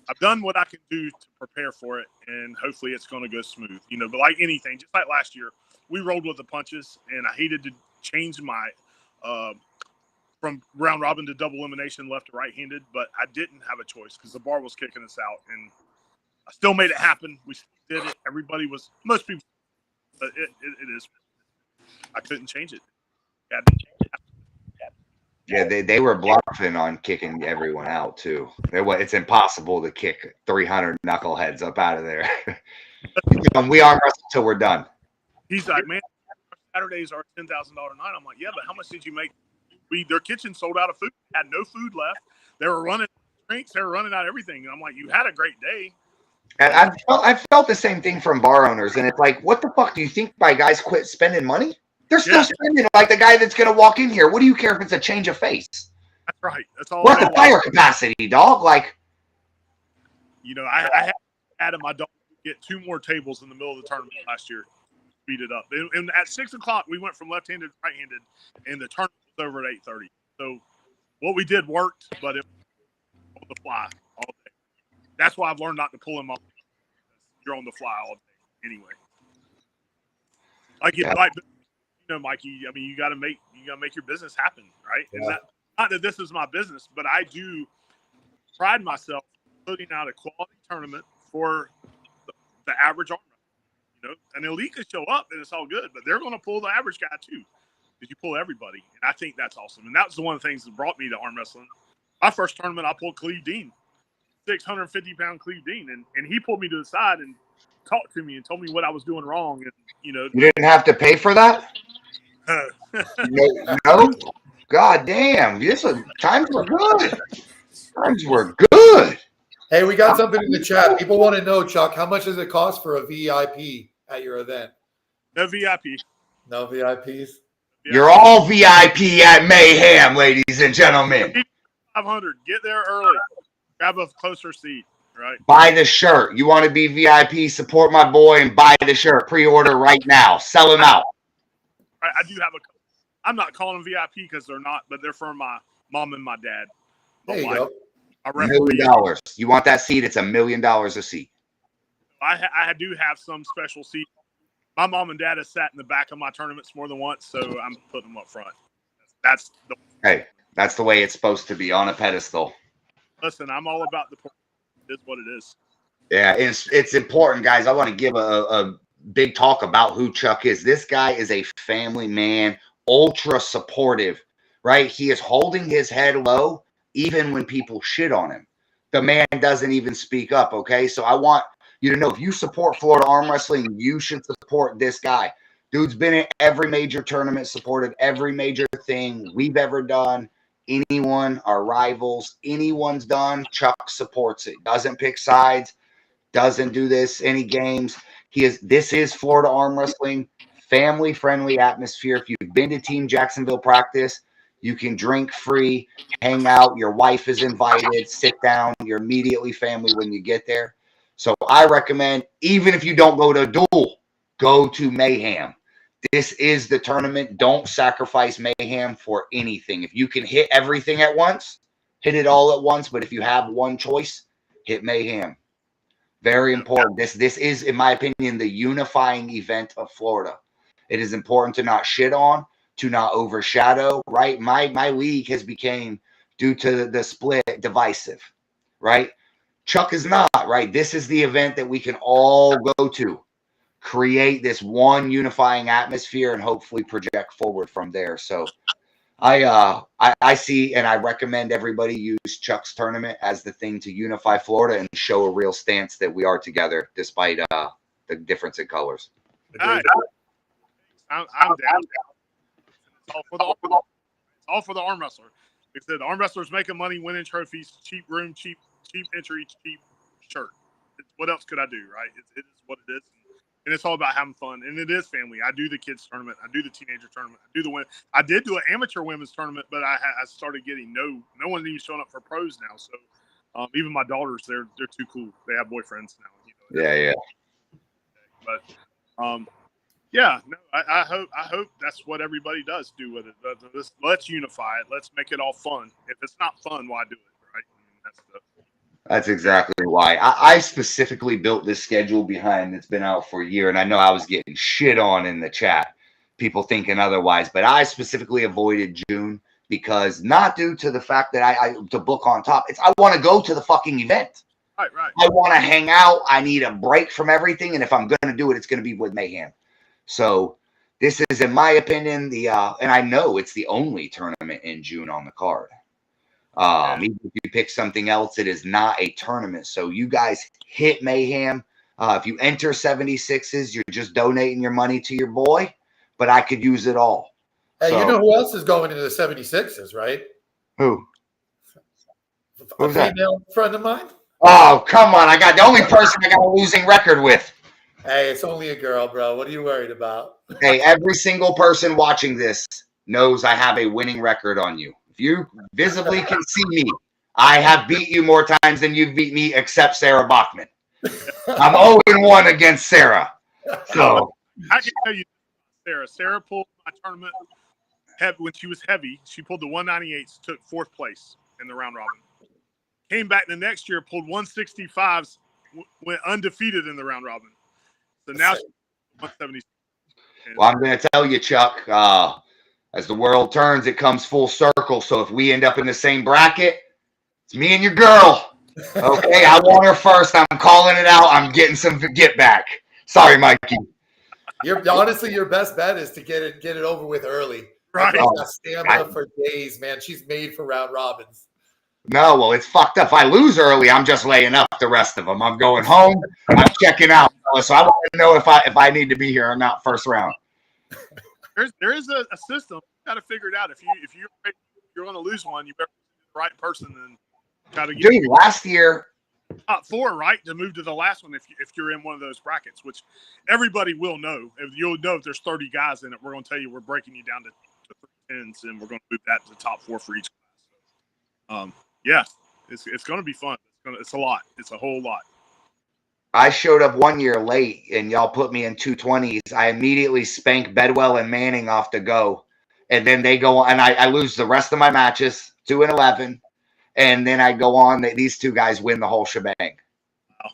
Speaker 5: I've done what I can do to prepare for it, and hopefully it's going to go smooth. You know, but like anything, just like last year, we rolled with the punches, and I hated to change my from round robin to double elimination left to right handed, but I didn't have a choice because the bar was kicking us out, and I still made it happen. We did it. Everybody was, most people, but it is. I couldn't change it.
Speaker 1: Yeah, they were bluffing on kicking everyone out too. It's impossible to kick 300 knuckleheads up out of there. We arm wrestle till we're done.
Speaker 5: He's like, man, Saturdays are $10,000 night. I'm like, yeah, but how much did you make? Their kitchen sold out of food. Had no food left. They were running drinks. They were running out of everything. And I'm like, you had a great day.
Speaker 1: And I've felt the same thing from bar owners, and it's like, what the fuck do you think my guys quit spending money? They're still spending like the guy that's going to walk in here. What do you care if it's a change of face?
Speaker 5: That's right. That's all.
Speaker 1: What's the fire capacity, dog? Like,
Speaker 5: you know, I had added my dog to get 2 more tables in the middle of the tournament last year. Speed it up. And at 6 o'clock, we went from left-handed to right-handed, and the tournament was over at 8:30. So what we did worked, but it was on the fly all day. That's why I've learned not to pull him off. You're on the fly all day anyway. Like you know, Mikey. I mean, you got to make your business happen, right? Yeah. And not that this is my business, but I do pride myself putting out a quality tournament for the average arm. You know, an elite could show up and it's all good, but they're going to pull the average guy too, because you pull everybody. And I think that's awesome. And that was one of the things that brought me to arm wrestling. My first tournament, I pulled Cleve Dean, 650-pound Cleve Dean, and he pulled me to the side and talked to me and told me what I was doing wrong. And you know,
Speaker 1: you didn't have to pay for that. No. God damn! Times were good. Times were good.
Speaker 4: Hey, we got something in the chat. People want to know, Chuck, how much does it cost for a VIP at your event?
Speaker 5: No VIP.
Speaker 4: No VIPs?
Speaker 1: You're all VIP at Mayhem, ladies and gentlemen.
Speaker 5: 500. Get there early. Grab a closer seat. Right.
Speaker 1: Buy the shirt. You want to be VIP? Support my boy and buy the shirt. Pre-order right now. Sell them out.
Speaker 5: I do have I'm not calling them VIP because they're not, but they're for my mom and my dad.
Speaker 4: There you go.
Speaker 1: $1 million. You want that seat? It's $1 million a seat.
Speaker 5: I do have some special seats. My mom and dad have sat in the back of my tournaments more than once, so I'm putting them up front.
Speaker 1: Hey, that's the way it's supposed to be, on a pedestal.
Speaker 5: Listen, I'm all about the point. It's what it is.
Speaker 1: Yeah, it's important, guys. I want to give a big talk about who Chuck is. This guy is a family man, ultra supportive, right? He is holding his head low even when people shit on him. The man doesn't even speak up, okay? So I want you to know, if you support Florida Arm Wrestling, you should support this guy. Dude's been in every major tournament, supported every major thing we've ever done. Anyone, our rivals, anyone's done, Chuck supports it. Doesn't pick sides, doesn't do any games. This is Florida Arm Wrestling, family-friendly atmosphere. If you've been to Team Jacksonville practice, you can drink free, hang out. Your wife is invited. Sit down. You're immediately family when you get there. So I recommend, even if you don't go to a duel, go to Mayhem. This is the tournament. Don't sacrifice Mayhem for anything. If you can hit everything at once, hit it all at once. But if you have one choice, hit Mayhem. Very important. This is, in my opinion, the unifying event of Florida. It is important to not shit on, to not overshadow, right? My league has became, due to the split, divisive, right? Chuck is not, right? This is the event that we can all go to, create this one unifying atmosphere, and hopefully project forward from there. So I see, and I recommend everybody use Chuck's tournament as the thing to unify Florida and show a real stance that we are together, despite the difference in colors.
Speaker 5: All right. I'm down. It's all for the arm wrestler. Like I said, the arm wrestlers making money, winning trophies, cheap room, cheap entry, cheap shirt. What else could I do, right? It is what it is. And it's all about having fun. And it is family. I do the kids tournament. I do the teenager tournament. I do the women. I did do an amateur women's tournament, but I started getting no one even showing up for pros now. So even my daughters, they're too cool. They have boyfriends now. You know,
Speaker 1: Yeah.
Speaker 5: But yeah, no, I hope that's what everybody does do with it. Let's unify it. Let's make it all fun. If it's not fun, why do it, right? I mean,
Speaker 1: that's exactly why. I specifically built this schedule behind it's been out for a year, and I know I was getting shit on in the chat, people thinking otherwise, but I specifically avoided June because not due to the fact that I to book on top. It's I want to go to the fucking event.
Speaker 5: Right.
Speaker 1: I want to hang out. I need a break from everything, and if I'm going to do it, it's going to be with Mayhem. So this is, in my opinion, and I know it's the only tournament in June on the card. Even if you pick something else, it is not a tournament. So you guys hit Mayhem. If you enter 76s, you're just donating your money to your boy, but I could use it all.
Speaker 4: Hey,
Speaker 1: So,
Speaker 4: you know who else is going into the 76s, right?
Speaker 1: who?
Speaker 4: A
Speaker 1: Who's that?
Speaker 4: female friend of mine.
Speaker 1: Oh, come on. I got the only person I got a losing record with.
Speaker 4: Hey, it's only a girl, bro. What are you worried about?
Speaker 1: Hey, every single person watching this knows I have a winning record on you. If you visibly can see me, I have beat you more times than you've beat me, except Sarah Bachman. I'm 0-1 against Sarah. So
Speaker 5: I can tell you, Sarah pulled my tournament when she was heavy. She pulled the 198s, took 4th place in the round robin. Came back the next year, pulled 165s, went undefeated in the round robin. So now she's 170.
Speaker 1: well, I'm going to tell you, Chuck, as the world turns, it comes full circle. So if we end up in the same bracket, it's me and your girl. Okay, I want her first. I'm calling it out. I'm getting some get back. Sorry, Mikey.
Speaker 4: Honestly, your best bet is to get it over with early.
Speaker 5: Right.
Speaker 4: She's got stamina for days, man. She's made for round robins.
Speaker 1: No, well, it's fucked up. If I lose early, I'm just laying up the rest of them. I'm going home. I'm checking out. So I want to know if I need to be here or not first round.
Speaker 5: There is a system. You got to figure it out. If you're going to lose one, you better be the right person and try to get.
Speaker 1: Dude, last year,
Speaker 5: top 4, right, to move to the last one if you're in one of those brackets, which everybody will know. You'll know if there's 30 guys in it, we're going to tell you we're breaking you down to 10s, and we're going to move that to the top 4 for each class. So, yeah, it's going to be fun. It's a lot. It's a whole lot.
Speaker 1: I showed up 1 year late, and y'all put me in 220s. I immediately spanked Bedwell and Manning off the go, and then they go on, and I lose the rest of my matches, 2-11. And then I go on. These two guys win the whole shebang.
Speaker 5: Wow.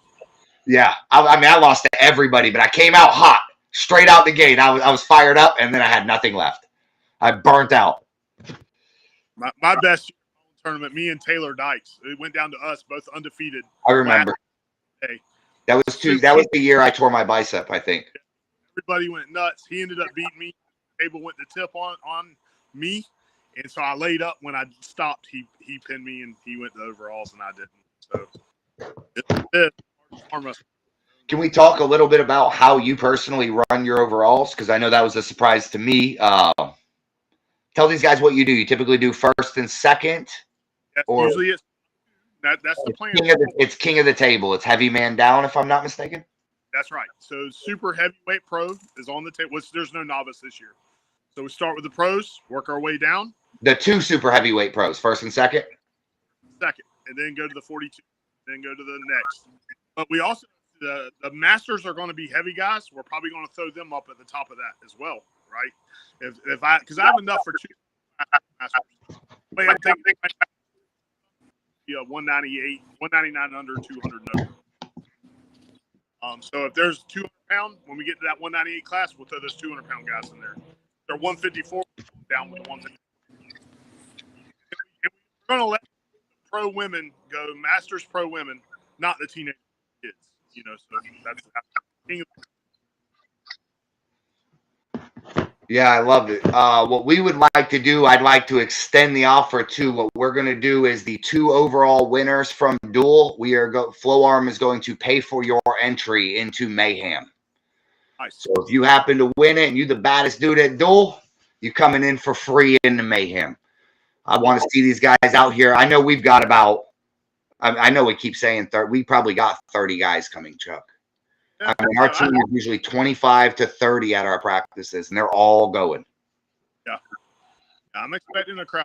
Speaker 1: Yeah, I mean, I lost to everybody, but I came out hot, straight out the gate. I was fired up, and then I had nothing left. I burnt out.
Speaker 5: My best tournament, me and Taylor Dykes. It went down to us, both undefeated.
Speaker 1: I remember. That was the year I tore my bicep, I think.
Speaker 5: Everybody went nuts. He ended up beating me. The table went to tip on me. And so I laid up. When I stopped, he pinned me, and he went to overalls, and I didn't. So
Speaker 1: Can we talk a little bit about how you personally run your overalls? Because I know that was a surprise to me. Tell these guys what you do. You typically do first and second?
Speaker 5: Usually that's the plan.
Speaker 1: It's king of the table. It's heavy man down, if I'm not mistaken.
Speaker 5: That's right. So super heavyweight pro is on the table. There's no novice this year. So we start with the pros, work our way down.
Speaker 1: The 2 super heavyweight pros, first and second?
Speaker 5: Second, and then go to the 42, then go to the next. But we also, the masters are going to be heavy guys. We're probably going to throw them up at the top of that as well, right? Because I have enough for 2 masters. Wait, I'm thinking 198, 199 under, 200 over. So if there's 200 pound, when we get to that 198 class, we'll throw those 200 pound guys in there. They're 154 down with the 150. We're going to let pro women go, masters pro women, not the teenage kids. So that's
Speaker 1: Yeah, I loved it. What we would like to do, I'd like to extend the offer to what we're going to do is the 2 overall winners from Duel. Flow Arm is going to pay for your entry into Mayhem.
Speaker 5: Nice.
Speaker 1: So if you happen to win it and you're the baddest dude at Duel, you're coming in for free into Mayhem. I want to see these guys out here. I know we've got about, I know we keep saying 30. We probably got 30 guys coming, Chuck.
Speaker 5: Yeah,
Speaker 1: I mean, our team is usually 25 to 30 at our practices, and they're all going.
Speaker 5: Yeah, I'm expecting a crowd.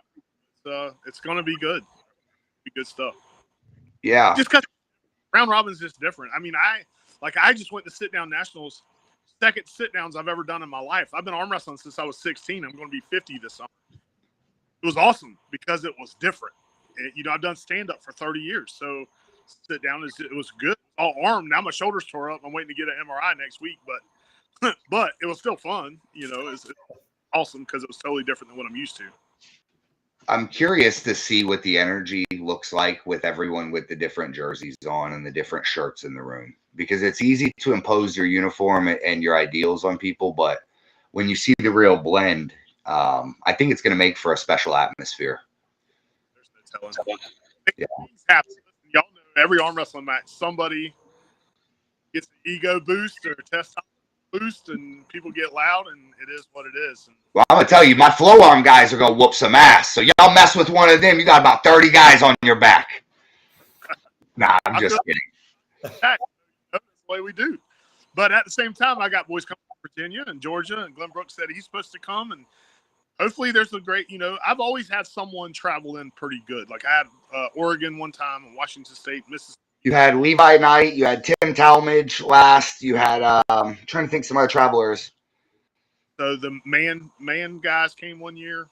Speaker 5: It's going to be good. Be good stuff.
Speaker 1: Yeah.
Speaker 5: Just because round robin's just different. I mean, I just went to sit down nationals, second sit downs I've ever done in my life. I've been arm wrestling since I was 16. I'm going to be 50 this summer. It was awesome because it was different. I've done stand up for 30 years, so sit down it was good. All arm. Now my shoulders tore up. I'm waiting to get an MRI next week, but it was still fun. It's awesome because it was totally different than what I'm used to.
Speaker 1: I'm curious to see what the energy looks like with everyone with the different jerseys on and the different shirts in the room, because it's easy to impose your uniform and your ideals on people, but when you see the real blend, I think it's going to make for a special atmosphere.
Speaker 5: There's no telling. Yeah. Things happen. Y'all know every arm wrestling match, somebody gets an ego boost or testosterone boost, and people get loud, and it is what it is.
Speaker 1: Well, I'm gonna tell you, my flow arm guys are gonna whoop some ass. So y'all mess with one of them, you got about 30 guys on your back. Nah, I'm just kidding.
Speaker 5: That's the way we do. But at the same time, I got boys coming from Virginia and Georgia, and Glenn Brooks said he's supposed to come, and hopefully there's a great, I've always had someone travel in pretty good. Like I had Oregon one time and Washington State, Mississippi.
Speaker 1: You had Levi Knight, you had Tim Talmadge last, you had I'm trying to think some other travelers.
Speaker 5: So the man guys came one year.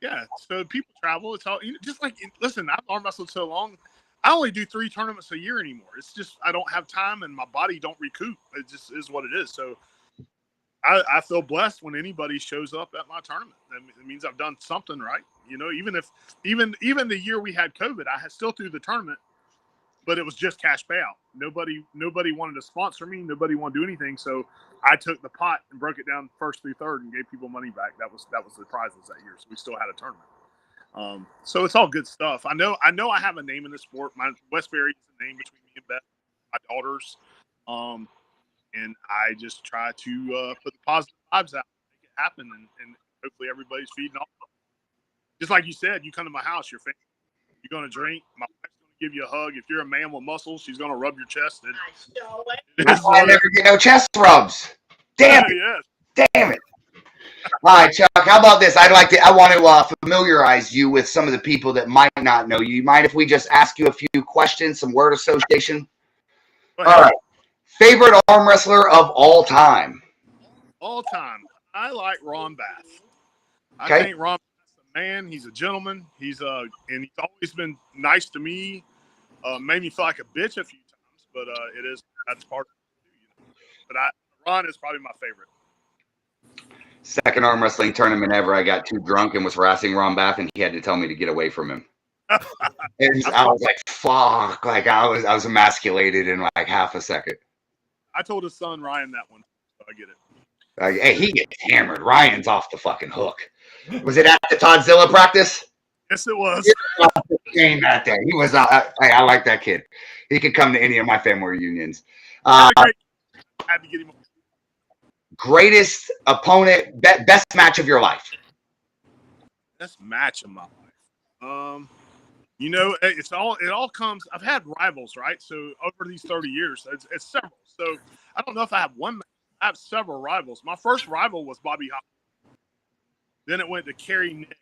Speaker 5: Yeah, so people travel. It's all just like, listen, I've arm wrestled so long. I only do 3 tournaments a year anymore. It's just I don't have time and my body don't recoup. It just is what it is. So I feel blessed when anybody shows up at my tournament. It means I've done something right. Even the year we had COVID, I still threw the tournament, but it was just cash payout. Nobody wanted to sponsor me. Nobody wanted to do anything. So I took the pot and broke it down first through third and gave people money back. That was the prizes that year. So we still had a tournament. So it's all good stuff. I know I have a name in the sport. My Westbury is a name between me and Beth, my daughters. And I just try to put the positive vibes out, make it happen, and hopefully everybody's feeding off. Just like you said, you come to my house, you're going to drink. My wife's going to give you a hug. If you're a man with muscles, she's going to rub your chest.
Speaker 1: I never get no chest rubs. Damn it.
Speaker 5: Yes.
Speaker 1: Damn it. All right, Chuck, how about this? I want to familiarize you with some of the people that might not know you. You mind if we just ask you a few questions, some word association? All right. Favorite arm wrestler of all time?
Speaker 5: All time. I like Ron Bath.
Speaker 1: Okay.
Speaker 5: I think Ron Bath's a man. He's a gentleman. And he's always been nice to me. Made me feel like a bitch a few times, but that's part of it. But Ron is probably my favorite.
Speaker 1: Second arm wrestling tournament ever. I got too drunk and was harassing Ron Bath, and he had to tell me to get away from him. And I was like, "Fuck!" Like I was emasculated in like half a second.
Speaker 5: I told his son Ryan that one, so I get it.
Speaker 1: Hey, he gets hammered. Ryan's off the fucking hook. Was it at the Toddzilla practice?
Speaker 5: Yes, it was.
Speaker 1: Game that day. He was. I like that kid. He could come to any of my family reunions.
Speaker 5: I had to get him.
Speaker 1: Greatest opponent, best match of your life.
Speaker 5: Best match of my life. It all comes. I've had rivals, right? So over these 30 years, it's several. So I don't know if I have one. I have several rivals. My first rival was Bobby Hopkins. Then it went to Kerry Nick,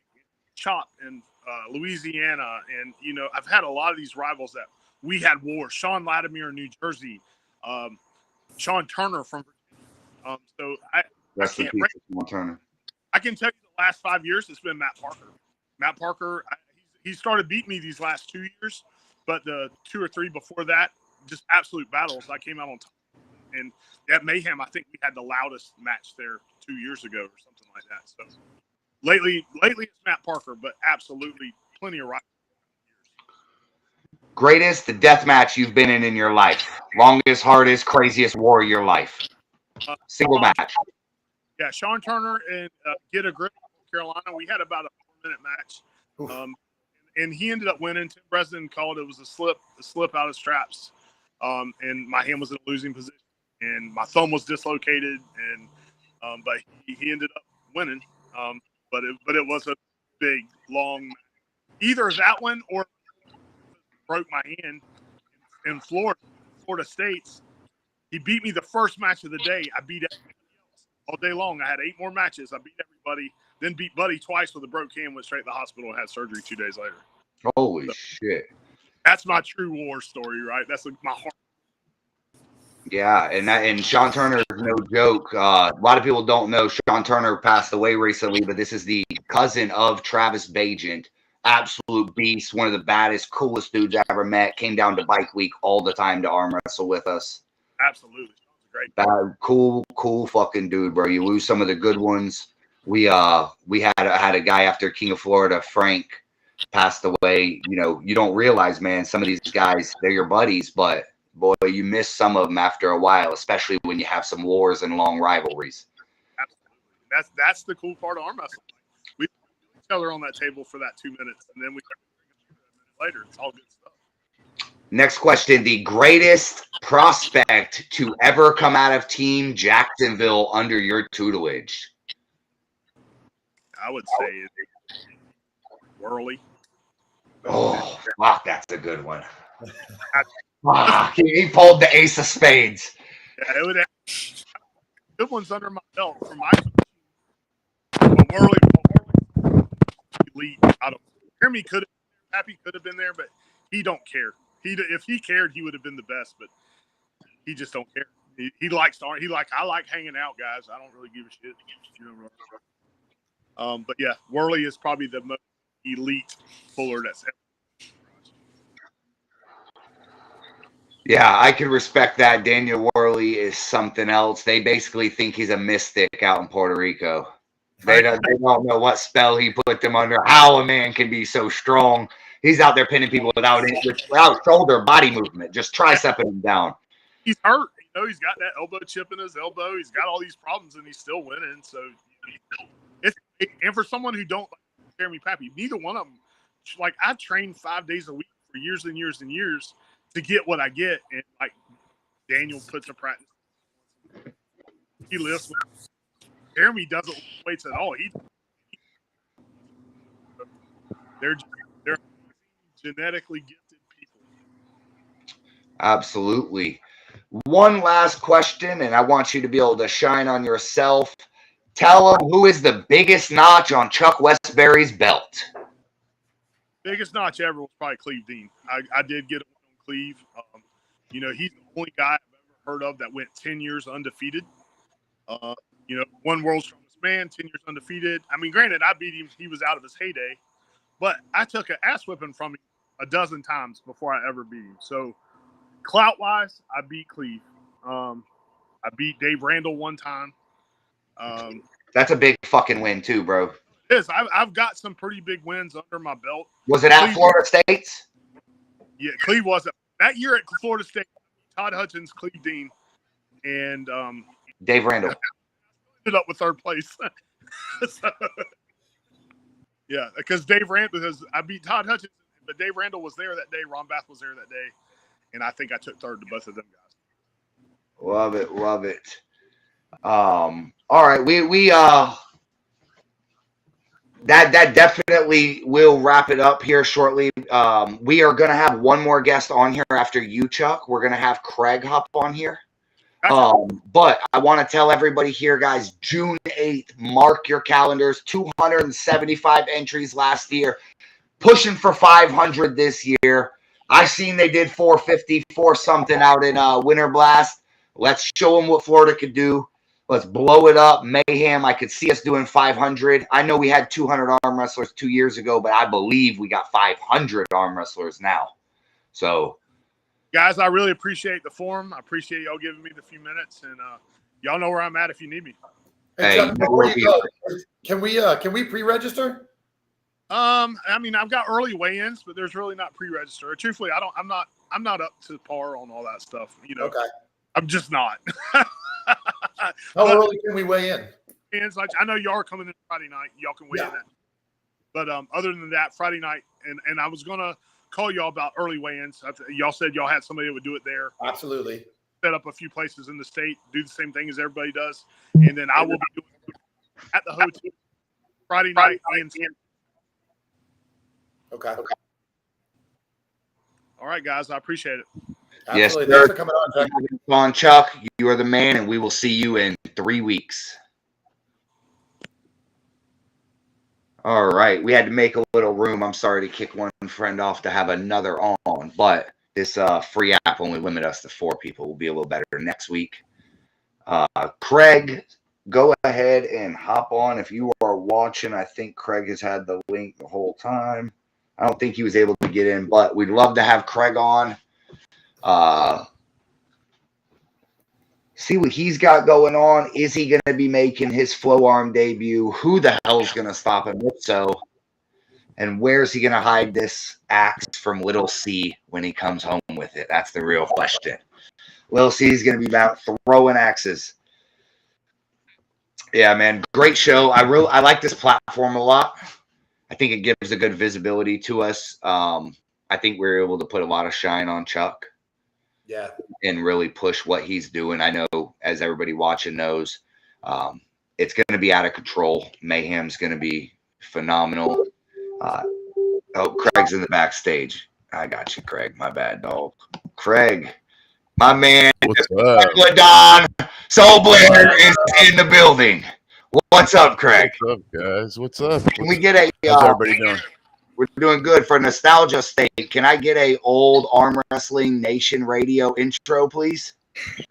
Speaker 5: Chop in Louisiana, and I've had a lot of these rivals that we had wars. Sean Latimer in New Jersey, Sean Turner from Virginia. So I can tell you the last 5 years it's been Matt Parker. Matt Parker. He started beating me these last 2 years, but the 2 or 3 before that, just absolute battles. I came out on top. And at Mayhem, I think we had the loudest match there 2 years ago or something like that. So lately it's Matt Parker, but absolutely plenty of rivals.
Speaker 1: Greatest death match you've been in your life. Longest, hardest, craziest war of your life. Single match.
Speaker 5: Yeah, Sean Turner and Get a Grip, Carolina. We had about a 4-minute match, and he ended up winning. Tim Bresnan called it was a slip out of straps, and my hand was in a losing position, and my thumb was dislocated, and but he ended up winning. But it was a big long, either that one or broke my hand in Florida State's. He beat me the first match of the day. I beat everybody else all day long. I had 8 more matches. I beat everybody, then beat Buddy twice with a broke hand, went straight to the hospital and had surgery 2 days later.
Speaker 1: Holy shit.
Speaker 5: That's my true war story, right? That's my heart.
Speaker 1: Yeah, and Sean Turner is no joke. A lot of people don't know Sean Turner passed away recently, but this is the cousin of Travis Bajent. Absolute beast, one of the baddest, coolest dudes I ever met. Came down to Bike Week all the time to arm wrestle with us.
Speaker 5: Absolutely. Great.
Speaker 1: Cool fucking dude, bro. You lose some of the good ones. We had a guy after King of Florida, Frank, passed away. You know, you don't realize, man, some of these guys, they're your buddies, but boy, you miss some of them after a while, especially when you have some wars and long rivalries.
Speaker 5: Absolutely. That's the cool part of arm wrestling. We put each other on that table for that 2 minutes, and then we a minute later. It's all good stuff.
Speaker 1: Next question. The greatest prospect to ever come out of Team Jacksonville under your tutelage?
Speaker 5: I would say Worley.
Speaker 1: Oh, fuck, that's a good one. He pulled the ace of spades.
Speaker 5: Yeah, it would have good ones under my belt for my team. But Worley elite. I don't. Jeremy Happy could have been there, but he don't care. If he cared, he would have been the best, but he just don't care. He likes to. I like hanging out, guys. I don't really give a shit. You know. But yeah, Worley is probably the most elite puller that's ever.
Speaker 1: Yeah, I can respect that. Daniel Worley is something else. They basically think he's a mystic out in Puerto Rico. They don't know what spell he put them under, how a man can be so strong. He's out there pinning people without shoulder body movement, just tricepping them down.
Speaker 5: He's hurt. You know, he's got that elbow chip in his elbow. He's got all these problems, and he's still winning. So, and for someone who don't like Jeremy Pappy, neither one of them. Like, I trained 5 days a week for years and years and years to get what I get, and like Daniel puts a practice. He lifts. Jeremy doesn't lift weights at all. They're genetically gifted people.
Speaker 1: Absolutely. One last question, and I want you to be able to shine on yourself. Tell them who is the biggest notch on Chuck Westbury's belt.
Speaker 5: Biggest notch ever was probably Cleve Dean. I did get it on Cleve. You know, he's the only guy I've ever heard of that went 10 years undefeated. You know, one world's strongest man, 10 years undefeated. I mean, granted, I beat him. He was out of his heyday. But I took an ass whipping from him a dozen times before I ever beat him. So, clout-wise, I beat Cleve. I beat Dave Randall one time.
Speaker 1: That's a big fucking win too, bro.
Speaker 5: It is. I've got some pretty big wins under my belt.
Speaker 1: Was it at Florida State?
Speaker 5: Yeah, Cleve was. That year at Florida State, Todd Hutchins, Cleve Dean, and
Speaker 1: Dave Randall.
Speaker 5: Ended up with third place. So, yeah, because I beat Todd Hutchins, but Dave Randall was there that day. Ron Bath was there that day, and I think I took third to both of them guys.
Speaker 1: Love it, love it. All right, we that definitely will wrap it up here shortly. We are gonna have one more guest on here after you, Chuck. We're gonna have Craig hop on here. But I want to tell everybody here, guys, June 8th, mark your calendars. 275 entries last year, pushing for 500 this year. I seen they did 454 something out in Winter Blast. Let's show them what Florida could do. Let's blow it up. Mayhem. I could see us doing 500. I know we had 200 arm wrestlers 2 years ago, but I believe we got 500 arm wrestlers now. So,
Speaker 5: guys, I really appreciate the forum. I appreciate y'all giving me the few minutes, and y'all know where I'm at if you need me.
Speaker 4: Hey, Chuck, before you go, can we pre-register?
Speaker 5: I mean, I've got early weigh-ins, but there's really not pre-register. Truthfully, I'm not up to par on all that stuff. You know,
Speaker 4: okay.
Speaker 5: I'm just not.
Speaker 4: How early can we weigh in?
Speaker 5: weigh-ins. Like, I know y'all are coming in Friday night. Y'all can weigh in that. But other than that, Friday night, and I was gonna call y'all about early weigh-ins. Y'all said y'all had somebody that would do it there.
Speaker 4: Absolutely.
Speaker 5: Set up a few places in the state, do the same thing as everybody does, and then I will be doing it at the hotel Friday night and
Speaker 4: Okay.
Speaker 5: All right, guys, I appreciate it.
Speaker 4: Absolutely.
Speaker 1: Yes,
Speaker 4: Thanks for coming on, Chuck.
Speaker 1: On Chuck, you are the man, and we will see you in 3 weeks. All right, we had to make a little room. I'm sorry to kick one friend off to have another on, but this free app only limit us to 4 people. We'll be a little better next week. Craig, go ahead and hop on if you are watching. I think Craig has had the link the whole time. I don't think he was able to get in, but we'd love to have Craig on. See what he's got going on. Is he going to be making his flow arm debut? Who the hell's going to stop him? If so, and where's he going to hide this axe from Little C when he comes home with it? That's the real question. Little C is going to be about throwing axes. Yeah, man, great show. I like this platform a lot. I think it gives a good visibility to us. I think we're able to put a lot of shine on Chuck.
Speaker 4: Yeah.
Speaker 1: And really push what he's doing. I know, as everybody watching knows, it's going to be out of control. Mayhem's going to be phenomenal. Craig's in the backstage. I got you, Craig. My bad, dog. Craig, my man.
Speaker 6: What's up?
Speaker 1: Don Soul Blair is in the building. What's up, Craig?
Speaker 6: What's up, guys? What's up?
Speaker 1: Can we get a?
Speaker 6: How's everybody doing?
Speaker 1: We're doing good for nostalgia sake. Can I get a old Arm Wrestling Nation radio intro, please?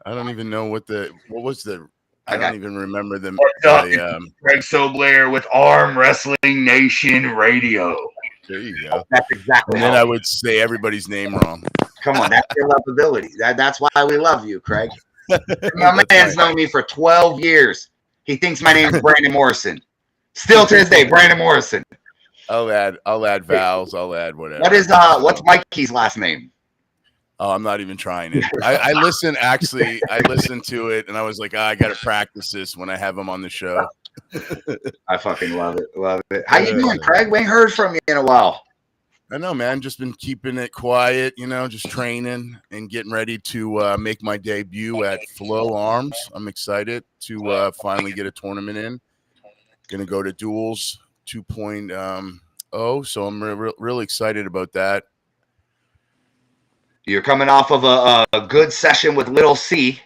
Speaker 6: I don't even know what was the. I don't even remember them.
Speaker 1: Craig Soblair with Arm Wrestling Nation Radio.
Speaker 6: There you go.
Speaker 1: That's exactly.
Speaker 6: And then I would say everybody's name wrong.
Speaker 1: Come on, that's your lovability. That's why we love you, Craid. My man's known me for 12 years. He thinks my name is Brandon Morrison. Still to this day, Brandon Morrison.
Speaker 6: I'll add vowels. I'll add whatever.
Speaker 1: What's Mikey's last name?
Speaker 6: Oh, I'm not even trying it. I listened to it and I was like, I got to practice this when I have him on the show.
Speaker 1: I fucking love it. Love it. How you doing, Craig? We ain't heard from you in a while.
Speaker 6: I know, man. Just been keeping it quiet, just training and getting ready to make my debut at Flow Arms. I'm excited to finally get a tournament in. Going to go to Duels 2.0, so I'm really excited about that.
Speaker 1: You're coming off of a good session with Little C.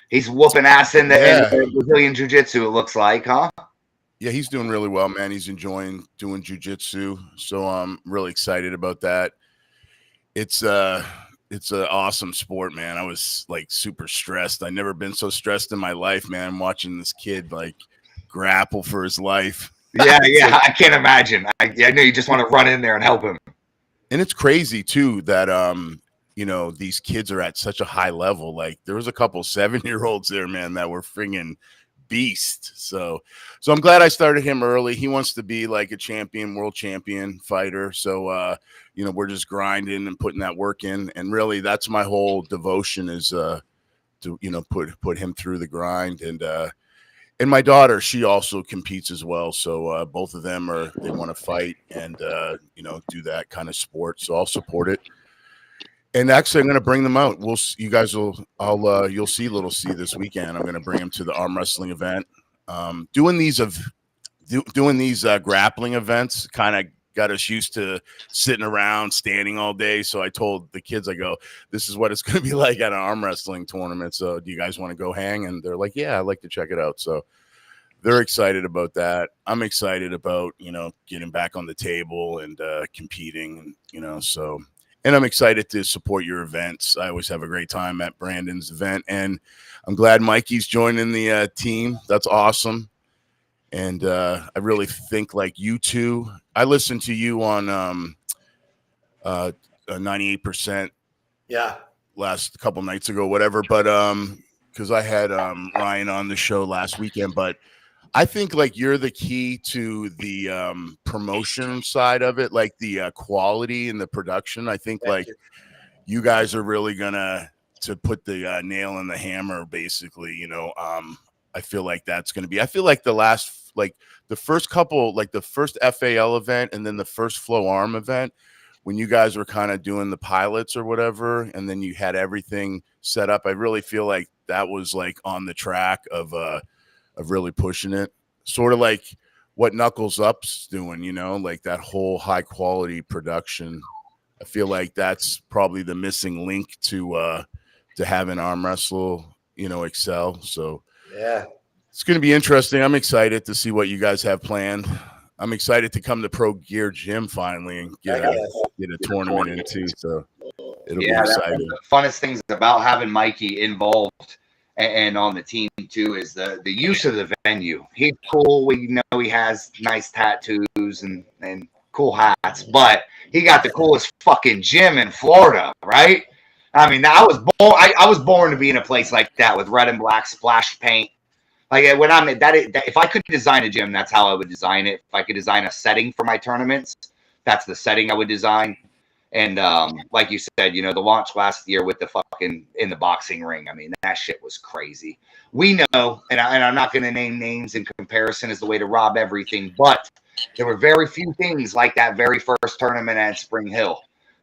Speaker 1: He's whooping ass in the Brazilian Jiu-Jitsu, it looks like, huh?
Speaker 6: Yeah, he's doing really well, man. He's enjoying doing jiu-jitsu, so I'm really excited about that. It's an awesome sport, man. I was like super stressed. I've never been so stressed in my life, man. watching this kid like grapple for his life.
Speaker 1: Yeah, I can't imagine. I know you just want to run in there and help him.
Speaker 6: And it's crazy too that these kids are at such a high level. Like there was a couple 7-year-olds there, man, that were friggin' beast. So I'm glad I started him early. He wants to be like a champion, world champion fighter. So we're just grinding and putting that work in. And really that's my whole devotion is to put him through the grind. And my daughter, she also competes as well. So both of them they want to fight and do that kind of sport. So I'll support it. And actually, I'm going to bring them out. You'll see Little C this weekend. I'm going to bring him to the arm wrestling event. Doing these grappling events kind of got us used to sitting around, standing all day. So I told the kids, I go, this is what it's going to be like at an arm wrestling tournament. So do you guys want to go hang? And they're like, yeah, I'd like to check it out. So they're excited about that. I'm excited about, getting back on the table and competing, so. And I'm excited to support your events. I always have a great time at Brandon's event. And I'm glad Mikey's joining the team. That's awesome. And I really think like you two, I listened to you on 98%.
Speaker 4: Yeah.
Speaker 6: Last couple nights ago, whatever. But because I had Ryan on the show last weekend. But I think like you're the key to the promotion side of it, like the quality and the production. I think you guys are really gonna to put the nail in the hammer, basically. I feel like that's going to be. I feel like the first couple, like the first FAL event and then the first Flow Arm event, when you guys were kind of doing the pilots or whatever, and then you had everything set up, I really feel like that was like on the track of really pushing it, sort of like what Knuckles Up's doing, you know, like that whole high quality production. I feel like that's probably the missing link to having arm wrestle, you know, excel. So
Speaker 4: Yeah.
Speaker 6: it's going to be interesting. I'm excited to see what you guys have planned. I'm excited to come to Pro Gear Gym finally and get a tournament in too. So it'll be exciting.
Speaker 1: The funnest things about having Mikey involved and on the team too is the use of the venue. He's cool. We know he has nice tattoos and cool hats, but he got the coolest fucking gym in Florida, right? I mean, I was born to be in a place like that with red and black splash paint. Like when I'm that, if I could design a gym, that's how I would design it. If I could design a setting for my tournaments, that's the setting I would design. And like you said, you know, the launch last year with the fucking in the boxing ring. I mean, that shit was crazy. We know, and I'm not going to name names in comparison as the way to rob everything, but there were very few things like that very first tournament at Spring Hill.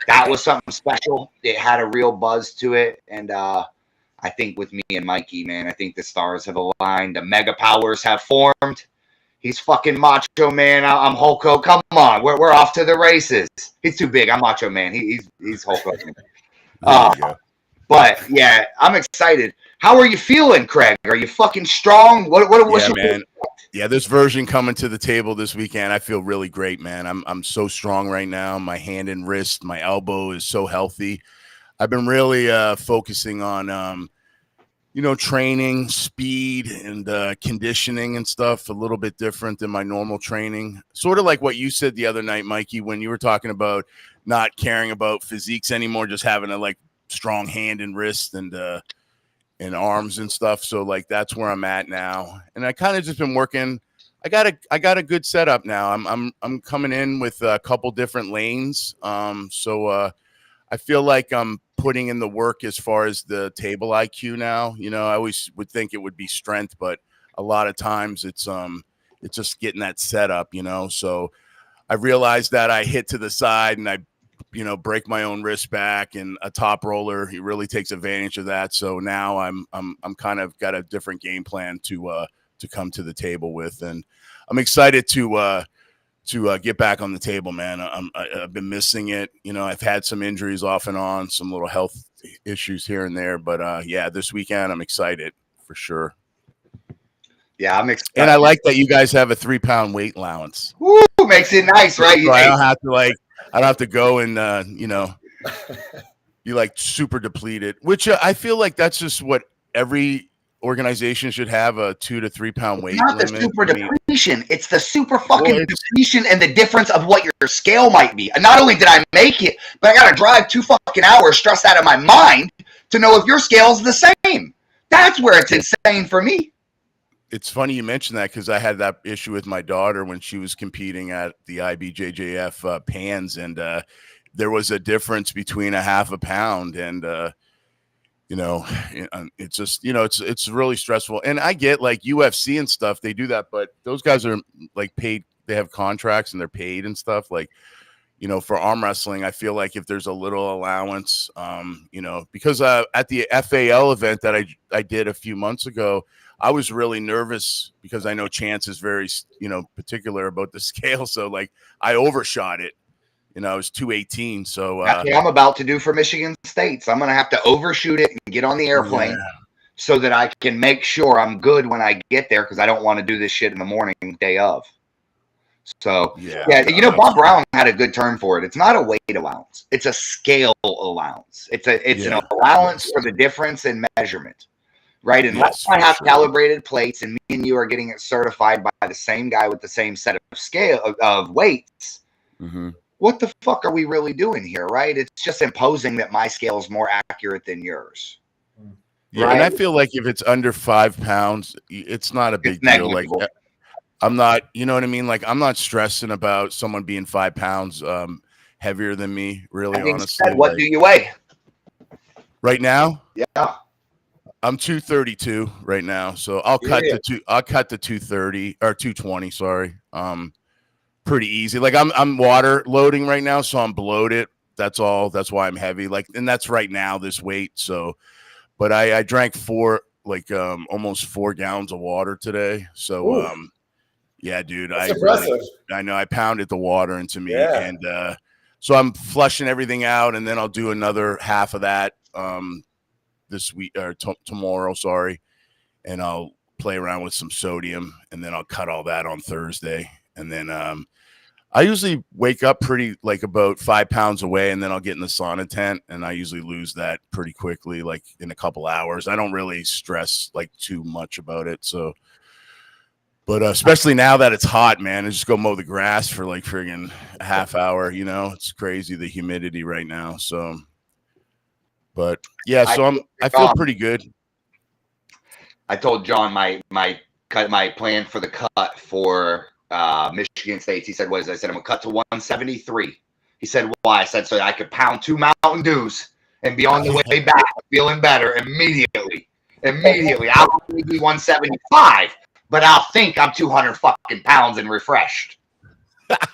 Speaker 1: That was something special. It had a real buzz to it. And I think with me and Mikey, man, I think the stars have aligned. The mega powers have formed. He's fucking Macho Man. I'm Hulk Hogan. Come on, we're off to the races. He's too big. I'm Macho Man. He's Hulk Hogan. But yeah, I'm excited. How are you feeling, Craig? Are you fucking strong? What's your
Speaker 6: man? Yeah, this version coming to the table this weekend, I feel really great, man. I'm so strong right now. My hand and wrist, my elbow is so healthy. I've been really focusing on you know, training, speed, and conditioning and stuff, a little bit different than my normal training. Sort of like what you said the other night, Mikey, when you were talking about not caring about physiques anymore, just having a like strong hand and wrist and arms and stuff. So like that's where I'm at now. And I kind of just been working. I got a good setup now. I'm coming in with a couple different lanes. So I feel like I'm putting in the work as far as the table IQ now. You know, I always would think it would be strength, but a lot of times it's just getting that setup, you know. So I realized that I hit to the side and I, you know, break my own wrist back, and a top roller, he really takes advantage of that. So now I'm kind of got a different game plan to come to the table with, and I'm excited to get back on the table, man. I've been missing it. You know, I've had some injuries off and on, some little health issues here and there, but yeah, this weekend I'm excited for sure.
Speaker 1: Yeah, I'm excited.
Speaker 6: And I like that you guys have a 3-pound weight allowance.
Speaker 1: Woo, makes it nice, right?
Speaker 6: So I don't have to go and you know, you like super depleted, which I feel like that's just what every organization should have, a 2 to 3 pound weight
Speaker 1: not
Speaker 6: limit.
Speaker 1: The super depletion. It's the super fucking depletion and the difference of what your scale might be. And not only did I make it, but I got to drive 2 fucking hours stressed out of my mind to know if your scale's the same. That's where it's insane for me.
Speaker 6: It's funny you mentioned that, because I had that issue with my daughter when she was competing at the IBJJF pans, and there was a difference between a half a pound, and you know, it's just, you know, it's really stressful. And I get like UFC and stuff, they do that, but those guys are like paid, they have contracts and they're paid and stuff. Like, you know, for arm wrestling, I feel like if there's a little allowance, you know, because at the FAL event that I did a few months ago, I was really nervous because I know Chance is very, you know, particular about the scale. So like I overshot it. You know, I was 218. So
Speaker 1: that's what I'm about to do for Michigan State. So I'm going to have to overshoot it and get on the airplane so that I can make sure I'm good when I get there, because I don't want to do this shit in the morning day of. So, yeah, you know, Bob Brown had a good term for it. It's not a weight allowance. It's a scale allowance. It's an allowance for the difference in measurement, right? Unless I have calibrated plates and me and you are getting it certified by the same guy with the same set of scale of weights, what the fuck are we really doing here, right? It's just imposing that my scale is more accurate than yours.
Speaker 6: Yeah,
Speaker 1: right?
Speaker 6: and I feel like if it's under 5 pounds, it's not a big deal. Like, I'm not, you know what I mean? Like, I'm not stressing about someone being 5 pounds heavier than me, really, honestly.
Speaker 1: What do you weigh?
Speaker 6: Right now?
Speaker 1: Yeah.
Speaker 6: I'm 232 right now, so I'll cut to 230 or 220. Sorry, pretty easy. Like I'm water loading right now, so I'm bloated. That's all. That's why I'm heavy. Like, and that's right now this weight. So, but I drank almost 4 gallons of water today. So, yeah, dude,
Speaker 4: That's impressive.
Speaker 6: I know I pounded the water into me,
Speaker 4: Yeah.
Speaker 6: and so I'm flushing everything out, and then I'll do another half of that this week or tomorrow. Sorry, and I'll play around with some sodium, and then I'll cut all that on Thursday, and then I usually wake up pretty like about 5 pounds away, and then I'll get in the sauna tent, and I usually lose that pretty quickly, like in a couple hours. I don't really stress like too much about it. So, but especially now that it's hot, man, I just go mow the grass for like friggin' a half hour. You know, it's crazy the humidity right now. So, but yeah, so I feel pretty good.
Speaker 1: I told John my plan for the cut for Michigan State. He said, "What is it?" I said, "I'm gonna cut to 173." He said, "Why?" I said, "So I could pound 2 Mountain Dews and be on the way back, feeling better immediately. I'll only be 175, but I'll think I'm 200 fucking pounds and refreshed."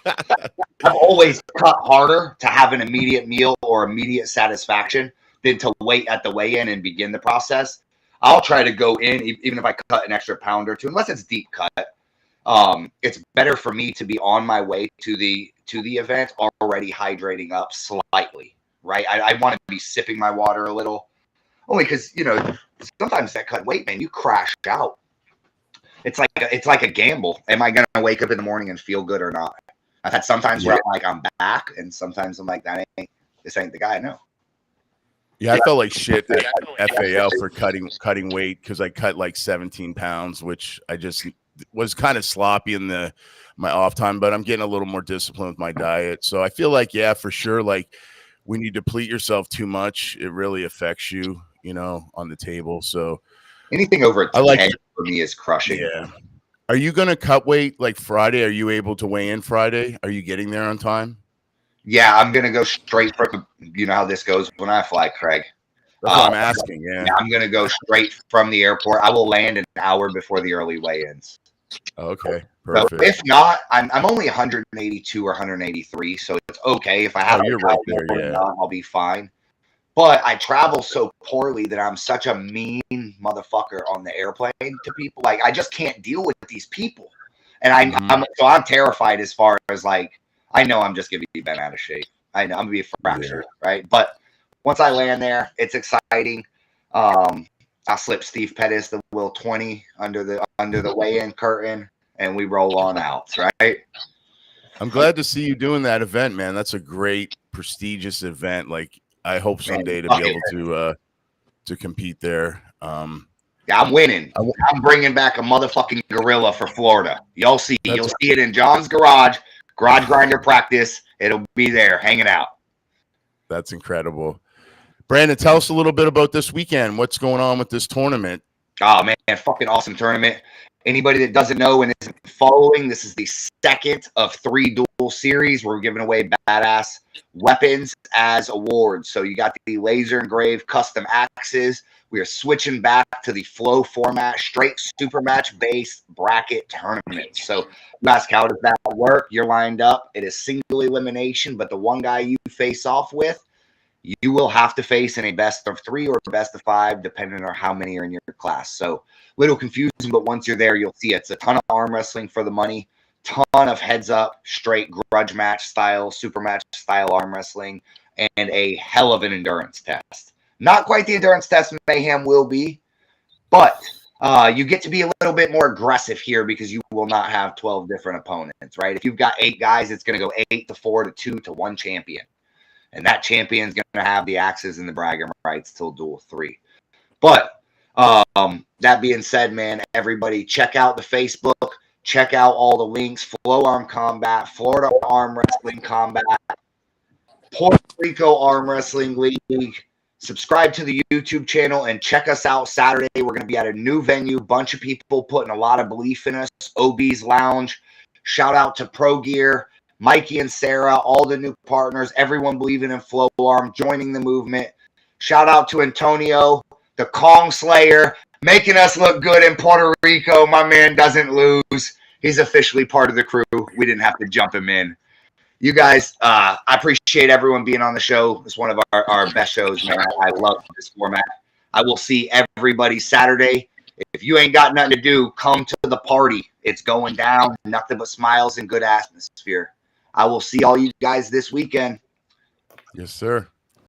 Speaker 1: I've always cut harder to have an immediate meal or immediate satisfaction than to wait at the weigh-in and begin the process. I'll try to go in, even if I cut an extra pound or two, unless it's deep cut. It's better for me to be on my way to the event already hydrating up slightly, right? I want to be sipping my water a little, only because sometimes that cut weight, man, you crash out. It's like a gamble. Am I gonna wake up in the morning and feel good or not? I've had sometimes where I'm back, and sometimes I'm like, this ain't the guy I know.
Speaker 6: Yeah, I felt like shit at FAL for cutting weight because I cut like 17 pounds, which I just was kind of sloppy in my off time, but I'm getting a little more disciplined with my diet. So I feel like, yeah, for sure, like when you deplete yourself too much, it really affects you, on the table. So
Speaker 1: anything over 10 for me is crushing.
Speaker 6: Yeah. Are you going to cut weight like Friday? Are you able to weigh in Friday? Are you getting there on time?
Speaker 1: Yeah, I'm going to go straight from, you know how this goes when I fly, Craig.
Speaker 6: That's what I'm asking, yeah.
Speaker 1: I'm going to go straight from the airport. I will land an hour before the early weigh-ins.
Speaker 6: Okay, perfect.
Speaker 1: So if not, I'm only 182 or 183, so it's okay. If I have
Speaker 6: you're right there, yeah.
Speaker 1: I'll be fine. But I travel so poorly that I'm such a mean motherfucker on the airplane to people. Like, I just can't deal with these people. And I'm terrified as far as like, I know I'm just going to be bent out of shape. I know I'm going to be fractured, right? But once I land there, it's exciting. I'll slip Steve Pettis the Will 20 under the weigh-in curtain, and we roll on out, right?
Speaker 6: I'm glad to see you doing that event, man. That's a great, prestigious event. Like, I hope someday to be able to compete there.
Speaker 1: Yeah, I'm winning. I'm bringing back a motherfucking gorilla for Florida. You'll see it in John's garage grinder practice. It'll be there hanging out.
Speaker 6: That's incredible. Brandon, tell us a little bit about this weekend. What's going on with this tournament?
Speaker 1: Oh, man, fucking awesome tournament. Anybody that doesn't know and isn't following, this is the second of 3 dual series. We're giving away badass weapons as awards. So you got the laser engraved custom axes. We are switching back to the flow format, straight super match based bracket tournament. So you ask, how does that work? You're lined up. It is single elimination, but the one guy you face off with, you will have to face in a best of 3 or best of 5, depending on how many are in your class. So little confusing, but once you're there, you'll see it's a ton of arm wrestling for the money, ton of heads up, straight grudge match style, super match style arm wrestling, and a hell of an endurance test. Not quite the endurance test Mayhem will be, but you get to be a little bit more aggressive here because you will not have 12 different opponents, right? If you've got 8 guys, it's going to go 8 to 4 to 2 to 1 champion. And that champion's going to have the axes and the bragging rights till duel 3. But that being said, man, everybody check out the Facebook. Check out all the links. Flow Arm Combat, Florida Arm Wrestling Combat, Puerto Rico Arm Wrestling League. Subscribe to the YouTube channel and check us out Saturday. We're going to be at a new venue. Bunch of people putting a lot of belief in us. OB's Lounge. Shout out to Pro Gear, Mikey and Sarah, all the new partners, everyone believing in Flow Arm, joining the movement. Shout out to Antonio, the Kong Slayer, making us look good in Puerto Rico. My man doesn't lose. He's officially part of the crew. We didn't have to jump him in. You guys, I appreciate everyone being on the show. It's one of our best shows, man. I love this format. I will see everybody Saturday. If you ain't got nothing to do, come to the party. It's going down. Nothing but smiles and good atmosphere. I will see all you guys this weekend.
Speaker 6: Yes, sir.